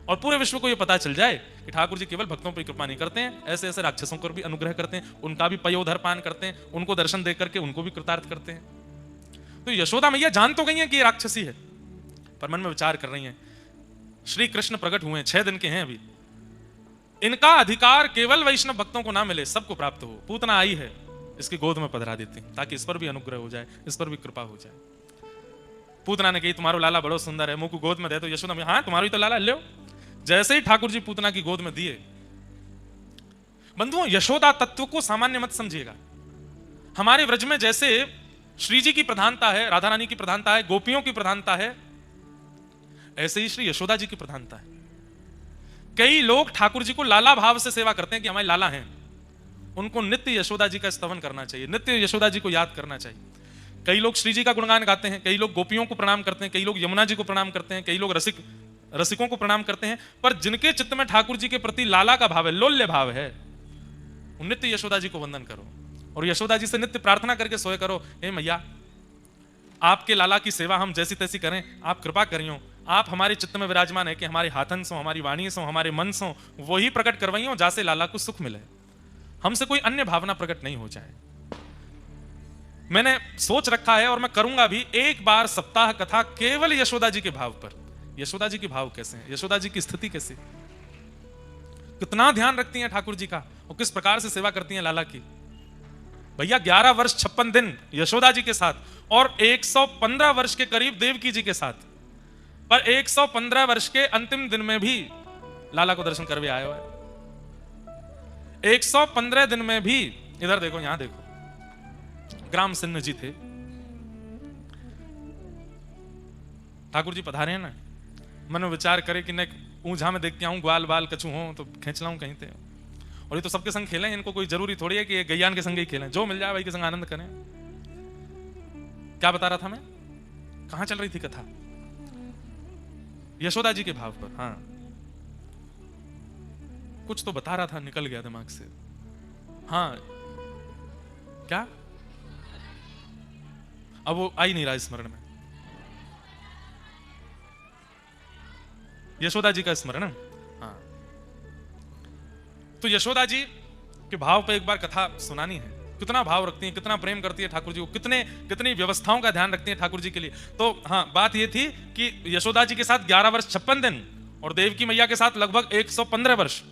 Speaker 1: और पूरे विश्व को यह पता चल जाए कि ठाकुर जी केवल भक्तों पर कृपा नहीं करते हैं, ऐसे ऐसे राक्षसों पर भी अनुग्रह करते हैं, उनका भी पयोधर पान करते हैं, उनको दर्शन दे करके उनको भी कृतार्थ करते हैं। तो यशोदा मैया जान तो गई है कि ये राक्षसी है, पर मन में विचार कर रही हैं, श्री कृष्ण प्रकट हुए 6 दिन के हैं अभी, इनका अधिकार केवल वैष्णव भक्तों को ना मिले, सबको प्राप्त हो। पूतना आई है, इसकी गोद में पधरा देती हैं ताकि इस पर भी अनुग्रह हो जाए, इस पर भी कृपा हो जाए। पूतना ने कही तुम्हारो लाला बड़ो सुंदर है, मुंह को गोद में दे दो। यशोदा मैया हाँ तुम्हारो ही तो लाला, ले। जैसे ही ठाकुर जी पूतना की गोद में दिए, बंधुओं यशोदा तत्व को सामान्य मत समझिएगा। हमारे व्रज में जैसे श्री जी की प्रधानता है, राधा रानी की प्रधानता है, गोपियों की प्रधानता है, ऐसे ही श्री यशोदा जी की प्रधानता है। कई लोग ठाकुर जी को लाला भाव से सेवा करते हैं कि हमारे लाला हैं, उनको नित्य यशोदा जी का स्तवन करना चाहिए, नित्य यशोदा जी को याद करना चाहिए। कई लोग श्री जी का गुणगान गाते हैं, कई लोग गोपियों को प्रणाम करते हैं, कई लोग यमुना जी को प्रणाम करते हैं, कई लोग रसिकों को प्रणाम करते हैं, पर जिनके चित्त में ठाकुर जी के प्रति लाला का भाव है, लोल्य भाव है, नित्य यशोदा जी को वंदन करो और यशोदा जी से नित्य प्रार्थना करके सोए करो, हे मैया आपके लाला की सेवा हम जैसी तैसी करें, आप कृपा करियो, आप हमारे चित्त में विराजमान है कि हमारे हाथन सो, हमारी वाणी सो, हमारे मन सो, वही प्रकट करवाइयो जैसे लाला को सुख मिले, हमसे कोई अन्य भावना प्रकट नहीं हो जाए। मैंने सोच रखा है और मैं करूंगा भी, एक बार सप्ताह कथा केवल यशोदा जी के भाव पर। यशोदा जी के भाव कैसे हैं, यशोदा जी की स्थिति कैसी, कितना ध्यान रखती हैं ठाकुर जी का और किस प्रकार से सेवा करती हैं लाला की। भैया 11 वर्ष 56 दिन यशोदा जी के साथ और 115 वर्ष के करीब देवकी जी के साथ, पर 115 वर्ष के अंतिम दिन में भी लाला को दर्शन करवे आए हुए। 115 दिन में भी, इधर देखो यहां देखो, ग्राम सिन्ह जी थे, ठाकुर जी पधारे हैं ना, मन में विचार करे कि न ऊंझा में देख के आऊं, ग्वाल बाल कछू हो तो खींच लाऊं कहीं थे। और ये तो सबके संग खेलें, इनको कोई जरूरी थोड़ी है कि गैयान के संग ही खेलें, जो मिल जाए भाई के संग आनंद करें। क्या बता रहा था मैं, कहां चल रही थी कथा? यशोदा जी के भाव पर। हाँ कुछ तो बता रहा था, निकल गया दिमाग से। हाँ क्या, अब वो आ ही नहीं रहा स्मरण में। यशोदा जी का स्मरण। हाँ तो यशोदा जी के भाव पे एक बार कथा सुनानी है, कितना भाव रखती हैं, कितना प्रेम करती है ठाकुर जी को, कितनी व्यवस्थाओं का ध्यान रखती है ठाकुर जी के लिए। तो हाँ बात ये थी कि यशोदा जी के साथ 11 वर्ष 56 दिन और देवकी मैया के साथ लगभग 115 वर्ष,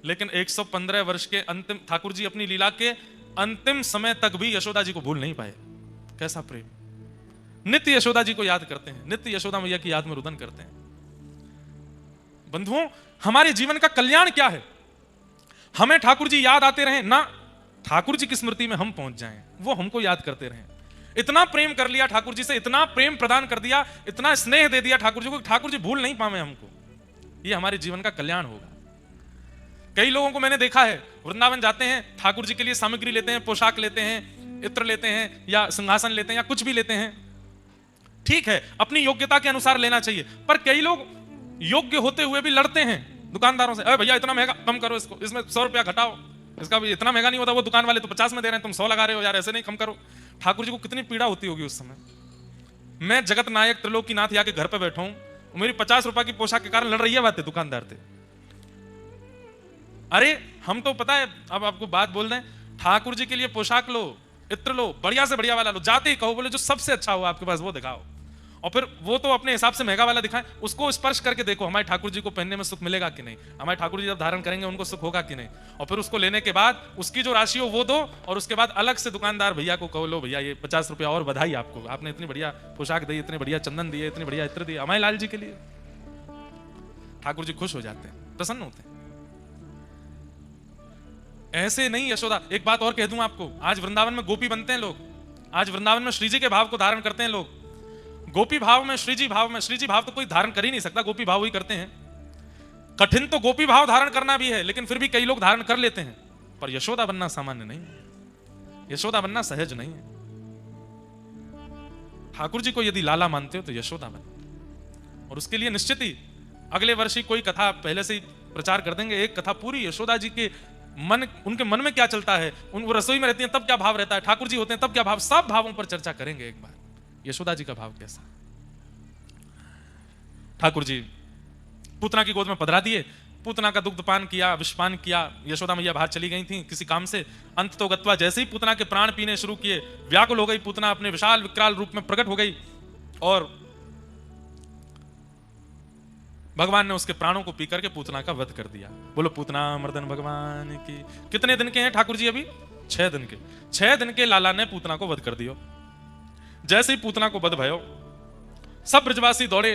Speaker 1: लेकिन 115 वर्ष के अंतिम, ठाकुर जी अपनी लीला के अंतिम समय तक भी यशोदा जी को भूल नहीं पाए। कैसा प्रेम, नित्य यशोदा जी को याद करते हैं, नित्य यशोदा मैया की याद में रुदन करते हैं। बंधुओं हमारे जीवन का कल्याण क्या है, हमें ठाकुर जी याद आते रहें ना, ठाकुर जी की स्मृति में हम पहुंच जाएं, वो हमको याद करते रहें। इतना प्रेम कर लिया ठाकुर जी से, इतना प्रेम प्रदान कर दिया, इतना स्नेह दे दिया ठाकुर जी को, ठाकुर जी भूल नहीं पावे हमको, ये हमारे जीवन का कल्याण होगा। कई लोगों को मैंने देखा है, वृंदावन जाते हैं, ठाकुर जी के लिए सामग्री लेते हैं, पोशाक लेते हैं, इत्र लेते हैं या सिंहासन लेते हैं या कुछ भी लेते हैं, ठीक है अपनी योग्यता के अनुसार लेना चाहिए, पर कई लोग योग्य होते हुए भी लड़ते हैं दुकानदारों से, अरे भैया इतना महंगा कम करो, इसको इसमें 100 रुपया घटाओ, इसका भी इतना महंगा नहीं होता, वो दुकान वाले तो 50 में दे रहे हैं, तुम 100 लगा रहे हो यार, ऐसे नहीं कम करो। ठाकुर जी को कितनी पीड़ा होती होगी उस समय। मैं जगत नायक त्रिलोकीनाथ या के घर पे बैठा हूं, मेरी 50 रुपए की पोशाक के कारण लड़ रही है बातें दुकानदार थे। अरे हम तो पता है, अब आपको बात बोल दें, ठाकुर जी के लिए पोशाक लो, इत्र लो, बढ़िया से बढ़िया वाला लो, जाते ही कहो बोले जो सबसे अच्छा हो आपके पास वो दिखाओ, और फिर वो तो अपने हिसाब से महंगा वाला दिखाएं, उसको स्पर्श करके देखो हमारे ठाकुर जी को पहनने में सुख मिलेगा कि नहीं, हमारे ठाकुर जी जब धारण करेंगे उनको सुख होगा कि नहीं, और फिर उसको लेने के बाद उसकी जो राशि हो वो दो, और उसके बाद अलग से दुकानदार भैया को कहो लो भैया ये 50 रुपया और बधाई आपको, आपने इतनी बढ़िया पोशाक दी, इतने बढ़िया चंदन दिए, इतनी बढ़िया इत्र दिए हमारे लाल जी के लिए। ठाकुर जी खुश हो जाते हैं, प्रसन्न होते हैं। ऐसे नहीं यशोदा। एक बात और कह दूं आपको, आज वृंदावन में गोपी बनते हैं लोग, आज वृंदावन में श्री जी के भाव को धारण करते हैं लोग, गोपी भाव में, श्री जी भाव में। श्री जी भाव तो कोई धारण कर ही नहीं सकता, गोपी भाव ही करते हैं। कठिन तो गोपी भाव धारण करना भी है, लेकिन फिर भी कई लोग धारण कर लेते हैं, पर यशोदा बनना सामान्य नहीं है, यशोदा बनना सहज नहीं है। ठाकुर जी को यदि लाला मानते हो तो यशोदा बन, और उसके लिए निश्चित ही अगले वर्ष ही कोई कथा पहले से ही प्रचार कर देंगे, एक कथा पूरी यशोदा जी के मन, उनके मन में क्या चलता है, उन वो रसोई में रहती हैं तब क्या भाव रहता है, ठाकुर जी होते हैं तब क्या भाव, सब भावों पर चर्चा करेंगे एक बार। यशोदा जी का भाव कैसा। ठाकुर जी पूतना की गोद में पधरा दिए, पूतना का दुग्ध पान किया, विषपान किया, यशोदा मैया बाहर चली गई थी किसी काम से। अंत तो गत्वा, जैसे ही पूतना के प्राण पीने शुरू किए, व्याकुल हो गई पूतना, अपने विशाल विकराल रूप में प्रकट हो गई, और भगवान ने उसके प्राणों को पी करके पूतना का वध कर दिया। बोलो पूतना मर्दन भगवान की। कितने दिन के हैं ठाकुर जी अभी? 6 दिन के। 6 दिन के लाला ने पूतना को वध कर दियो। जैसे ही पूतना को वध भयो, सब ब्रजवासी दौड़े,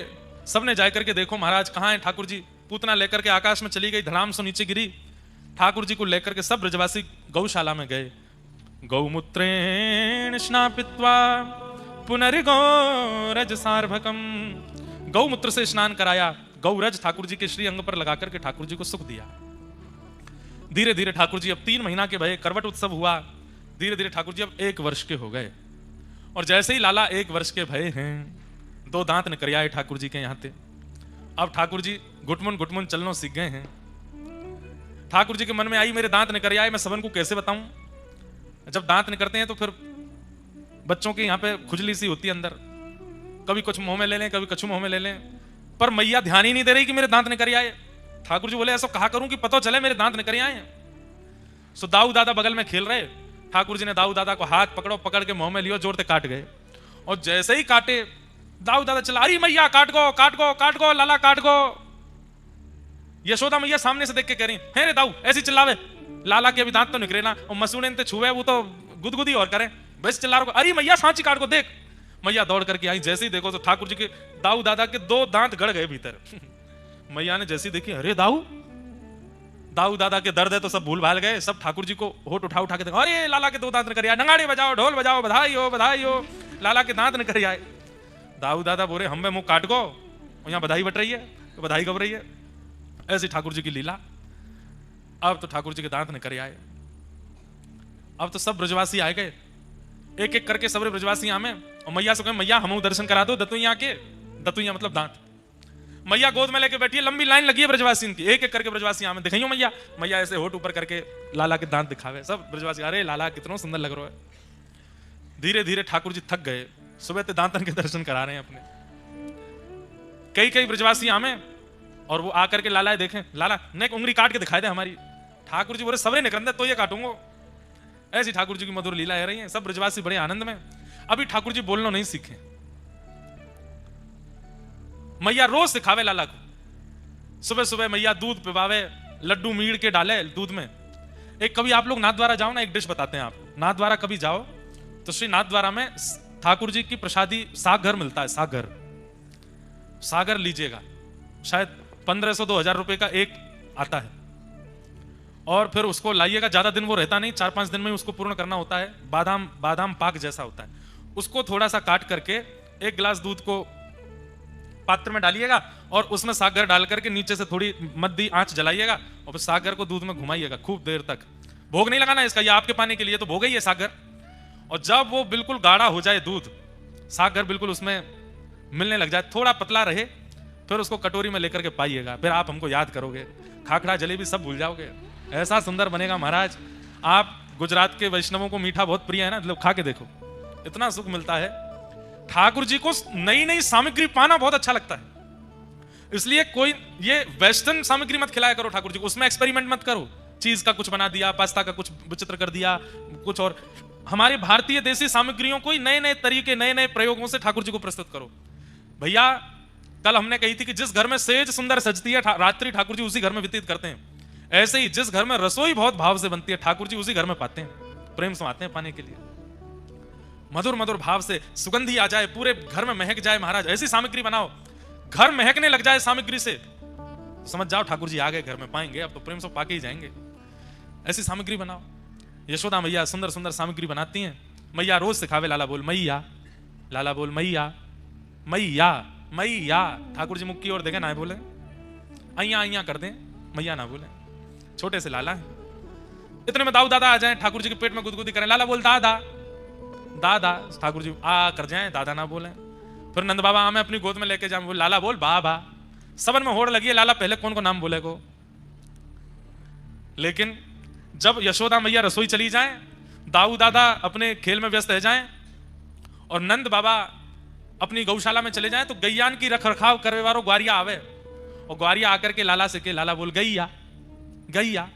Speaker 1: सबने जाकर के देखो महाराज कहां है ठाकुर जी। पूतना लेकर के आकाश में चली गई, धड़ाम से नीचे गिरी। ठाकुर जी को लेकर के सब ब्रजवासी गौशाला में गए। गौमूत्रेण स्नापित्वा पुनर्गौरज सार्भकम, गौमूत्र से स्नान कराया, गौरज ठाकुर जी के श्री अंग पर लगा करके ठाकुर जी को सुख दिया। धीरे धीरे ठाकुर जी अब 3 महीना के भये, करवट उत्सव हुआ। धीरे धीरे ठाकुर जी अब 1 वर्ष के हो गए, और जैसे ही लाला 1 वर्ष के भये हैं, 2 दांत निकल आए ठाकुर जी के यहाँ थे। अब ठाकुर जी घुटमुन घुटमुन चलना सीख गए हैं। ठाकुर जी के मन में आई मेरे दांत निकल आए, मैं सबन को कैसे बताऊं। जब दांत निकलते हैं तो फिर बच्चों के यहाँ पे खुजली सी होती है अंदर, कभी कुछ मुंह में ले लें, कभी कछु मुंह में ले लें, पर मैया ध्यान ही नहीं दे रही कि मेरे दांत निकल आए। ठाकुर जी बोले ऐसा कहा करूं कि पता चले मेरे दांत निकल आए। सो दाऊ दादा बगल में खेल रहे, ठाकुर जी ने दाऊ दादा को हाथ पकड़ो, पकड़ के मुंह में लियो, जोर से काट गए। और जैसे ही काटे, दाऊ दादा चला, अरे मैया काट गो काट गो काट गो, लाला काट गो। यशोदा मैया सामने से देख के कह रही है रे दाऊ, ऐसी चिल्लावे, लाला के अभी दांत तो निकले ना, और मसूड़े ने छुए वो तो गुदगुदी और करें, बस चिल्ला रहा, अरे मैया सांची काट को देख। मैया दौड़ करके आई, जैसे ही देखो तो ठाकुर जी के दाऊ दादा के 2 दांत गड़ गए भीतर। मैया ने जैसी देखी, अरे दाऊ दादा के दर्द है तो सब भूल भाल गए, सब ठाकुर जी को होठ उठा उठा के देखा, अरे लाला के 2 दांत निकल आए, नगाड़े बजाओ, ढोल बजाओ, बधाई हो, लाला के दांत निकल आए। दाऊ दादा बोले हम में मुंह काट गो, यहाँ बधाई बट रही है, तो बधाई कब रही है। ऐसी ठाकुर जी की लीला। अब तो ठाकुर जी के दांत निकल आए। अब तो सब ब्रजवासी आए गए, एक एक करके सब ब्रजवासी आमे, और मैया से कहे मैया हम दर्शन करा दो दतुइया के। दतुइया मतलब दांत। मैया गोद में लेके बैठी है, लंबी लाइन लगी है ब्रजवासी की, एक एक करके ब्रजवासी आमे, दिखाइयो मैया। मैया ऐसे होठ ऊपर करके लाला के दांत दिखावे, सब ब्रजवासी अरे लाला कितना सुंदर लग रहा है। धीरे धीरे ठाकुर जी थक गए, सुबह ते दांतन के दर्शन करा रहे हैं अपने। कई ब्रजवासी आमे, और वो आकर के लाला देखें, लाला नेक उंगली काट के दिखाई दे हमारी। ठाकुर जी बोले सबरे निकल तो ये काटूंगा। ऐसी ठाकुर जी की मधुर लीला है रही है। सब ब्रजवासी बड़े आनंद में। अभी ठाकुर जी बोलना नहीं सीखे। मैया रोज सिखावे लाला को, सुबह सुबह मैया दूध पिवावे, लड्डू मीड़ के डाले दूध में। एक कभी आप लोग नाथद्वारा जाओ ना, एक डिश बताते हैं आपको। नाथद्वारा कभी जाओ तो श्री नाथद्वारा में ठाकुर जी की प्रसादी सागर मिलता है। सागर लीजिएगा, शायद 1500-2000 रुपए का एक आता है, और फिर उसको लाइएगा। ज्यादा दिन वो रहता नहीं, 4-5 दिन में उसको पूर्ण करना होता है। बादाम पाक जैसा होता है। उसको थोड़ा सा काट करके 1 गिलास दूध को पात्र में डालिएगा, और उसमें सागर डाल करके नीचे से थोड़ी मद्दी आंच जलाइएगा, और फिर सागर को दूध में घुमाइएगा खूब देर तक। भोग नहीं लगाना इसका, ये आपके पानी के लिए तो भोग ही है सागर। और जब वो बिल्कुल गाढ़ा हो जाए दूध, सागर बिल्कुल उसमें मिलने लग जाए, थोड़ा पतला रहे, फिर उसको कटोरी में लेकर के पाइएगा। फिर आप हमको याद करोगे, खाखड़ा जलेबी सब भूल जाओगे। ऐसा सुंदर बनेगा महाराज। आप गुजरात के वैष्णवों को मीठा बहुत प्रिय है ना, मतलब खा के देखो, इतना सुख मिलता है। ठाकुर जी को नई नई सामग्री पाना बहुत अच्छा लगता है, इसलिए कोई ये वेस्टर्न सामग्री मत खिलाया करो ठाकुर जी को, उसमें एक्सपेरिमेंट मत करो। चीज का कुछ बना दिया, पास्ता का कुछ विचित्र कर दिया, कुछ और। हमारे भारतीय देसी सामग्रियों को ही नए नए तरीके, नए नए प्रयोगों से ठाकुर जी को प्रस्तुत करो। भैया कल हमने कही थी कि जिस घर में सेज सुंदर सजती है, रात्रि ठाकुर जी उसी घर में व्यतीत करते हैं। ऐसे ही जिस घर में रसोई बहुत भाव से बनती है, ठाकुर जी उसी घर में पाते हैं, प्रेम से आते हैं पाने के लिए। मधुर मधुर भाव से सुगंधी आ जाए, पूरे घर में महक जाए। महाराज ऐसी सामग्री बनाओ, घर महकने लग जाए सामग्री से, समझ जाओ ठाकुर जी आ गए, घर में पाएंगे, अब तो प्रेम से पाके ही जाएंगे। ऐसी सामग्री बनाओ। यशोदा मैया सुंदर सुंदर सामग्री बनाती हैं। मैया रोज सिखावे, लाला बोल मैया, लाला बोल मैया, मैया मैया। ठाकुर जी मुख की ओर देखे, ना बोले, अइया अइया कर दें, मैया ना बोले। छोटे से लाला है। इतने में दाऊ दादा आ जाए, ठाकुर जी के पेट में गुदगुदी करें, लाला बोल दादा, दादा। ठाकुर जी आ कर जाए, दादा ना बोले। फिर नंद बाबा हमें अपनी गोद में लेके जाए, बोल लाला बोल बाबा। सबन में होड़ लगी है, लाला पहले कौन को नाम बोले को। लेकिन जब यशोदा मैया रसोई चली जाए, दाऊ दादा अपने खेल में व्यस्त रह जाएं और नंद बाबा अपनी गौशाला में चले जाएं, तो गैयान की रख रखाव करने वालों ग्वारिया आवे और ग्वारिया आकर के लाला से के, लाला बोल गैया, गैया।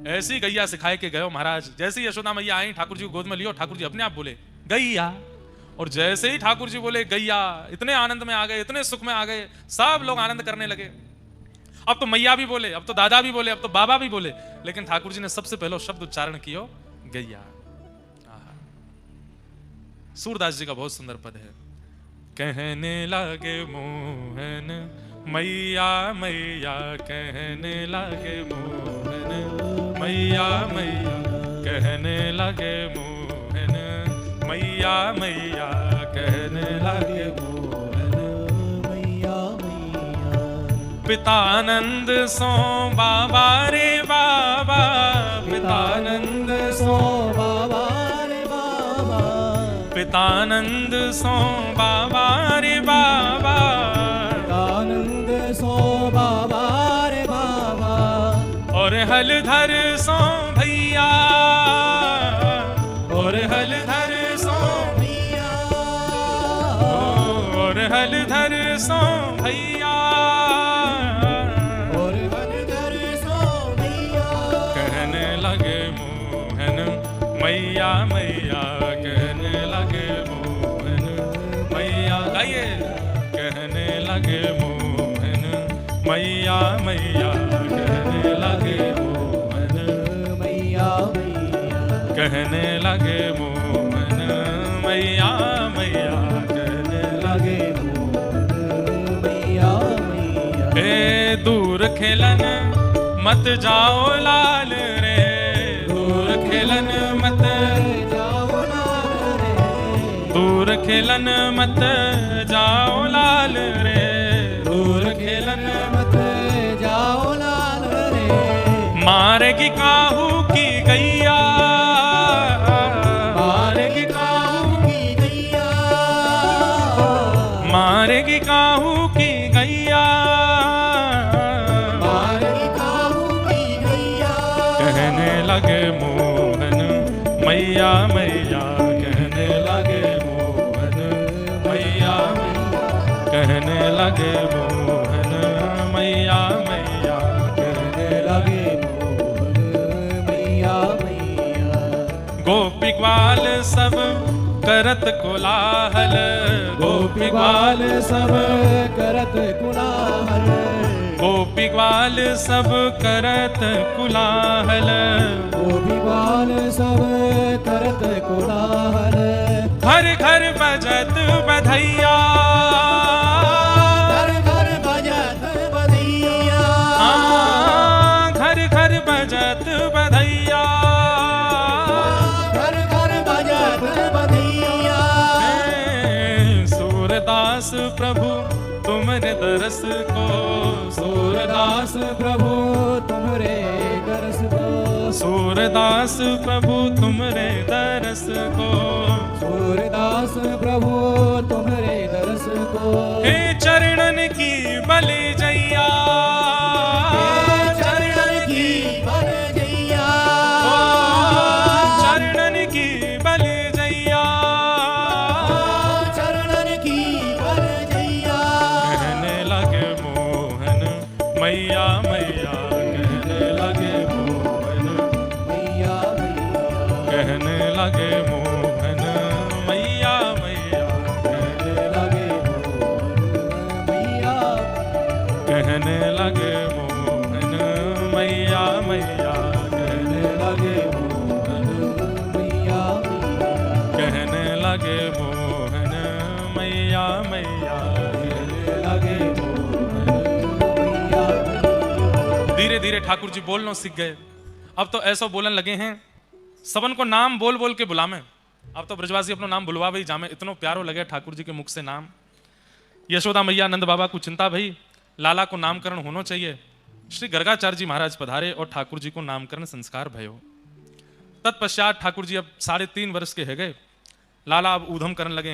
Speaker 1: ऐसी गैया सिखाए के गयो महाराज। जैसे ही यशोदा मैया आई, ठाकुर जी को गोद में लियो, ठाकुर जी अपने आप बोले गैया। और जैसे ही ठाकुर जी बोले गैया, इतने आनंद में आ गए, इतने सुख में आ गए, सब लोग आनंद करने लगे। अब तो मैया भी बोले, अब तो दादा भी बोले, अब तो बाबा भी बोले, लेकिन ठाकुर जी ने सबसे पहले शब्द उच्चारण किया गैया। सूरदास जी का बहुत सुंदर पद है, कहने लगे मोहन मैया मैया, कहने लगे मोहन मैया मैया, कहने लगे मोहन मैया मैया, कहने लगे मोहन
Speaker 2: मैया मैया।
Speaker 1: पितानंद सो बाबा रे बाबा, पितानंद सो
Speaker 2: बाबा रे बाबा,
Speaker 1: पितानंद सो बाबा रे बाबा,
Speaker 2: पितानंद सो बाबा रे बाबा।
Speaker 1: और हलधर सो भैया, और हलधर सो
Speaker 2: भैया,
Speaker 1: और हलधर सो भैया,
Speaker 2: और हलधर सो भैया।
Speaker 1: कहने लगे मोहन मैया मैया, कहने लगे मोहन मैया। गाइए, कहने लगे मोहन मैया मैया, कहने लगे मोहन
Speaker 2: मैया मैया,
Speaker 1: कहने लगे मोहन मैया मैया, कहने लगे
Speaker 2: मोहन मैया मैया।
Speaker 1: ए दूर खेलन मत जाओ लाल रे, दूर खेलन मत
Speaker 2: जाओ लाल रे,
Speaker 1: दूर खेलन मत जाओ लाल रे, दूर खेलन
Speaker 2: मत जाओ लाल रे।
Speaker 1: मारेगी काहू की गैया,
Speaker 2: मारेगी काहू की गैया,
Speaker 1: मारेगी काहू की गैया,
Speaker 2: मारेगी काहू की गैया।
Speaker 1: कहने लगे मोहन मैया मैया, कहने लगे मोहन मैया मैया, कहने लगे मोहन मैया मैया, कहने लगे
Speaker 2: मोहन मैया मैया।
Speaker 1: गोपी ग्वाल सब करत कोलाहल, गोपी ग्वाल
Speaker 2: सब करत कुलाहल,
Speaker 1: गोपी ग्वाल सब करत कुलाहल,
Speaker 2: गोपी ग्वाल सब करत कुलाहल।
Speaker 1: घर घर बजत बधैया,
Speaker 2: घर घर बजत बधैया,
Speaker 1: घर घर बजत बधैया,
Speaker 2: घर घर बजत बधैया।
Speaker 1: सूरदास प्रभु तुमरे दरस को, सूरदास
Speaker 2: प्रभु तुम्हारे दरस को,
Speaker 1: सूरदास प्रभु तुमरे दरस को,
Speaker 2: सूरदास प्रभु तुम्हारे दरस को।
Speaker 1: हे चरणन की बलि जैया,
Speaker 2: चरणन की बल जैया,
Speaker 1: चरणन की बलि जैया,
Speaker 2: चरणन की बल जैया।
Speaker 1: कहने लगे मोहन मैया मैया, कहने लगे मोहन लगे मोहन मैया मैया,
Speaker 2: कहने लगे मोहन मैया मैया,
Speaker 1: कहने लगे मोहन मैया मैया।
Speaker 2: कहने लगे मोहन मैया मैया।
Speaker 1: धीरे धीरे ठाकुर जी बोलना सीख गए। अब तो ऐसा बोलन लगे हैं सबन को नाम बोल बोल के बुलावे। अब तो ब्रजवासी अपना नाम बुलवा भाई जामे, इतनो प्यारो लगे ठाकुर जी के मुख से नाम। यशोदा मैया नंद बाबा को चिंता भई लाला को नामकरण होना चाहिए। श्री गर्गाचार्य जी महाराज पधारे और ठाकुर जी को नामकरण संस्कार भयो। तत्पश्चात ठाकुर जी अब 3.5 वर्ष के है गए। लाला अब ऊधम करने लगे।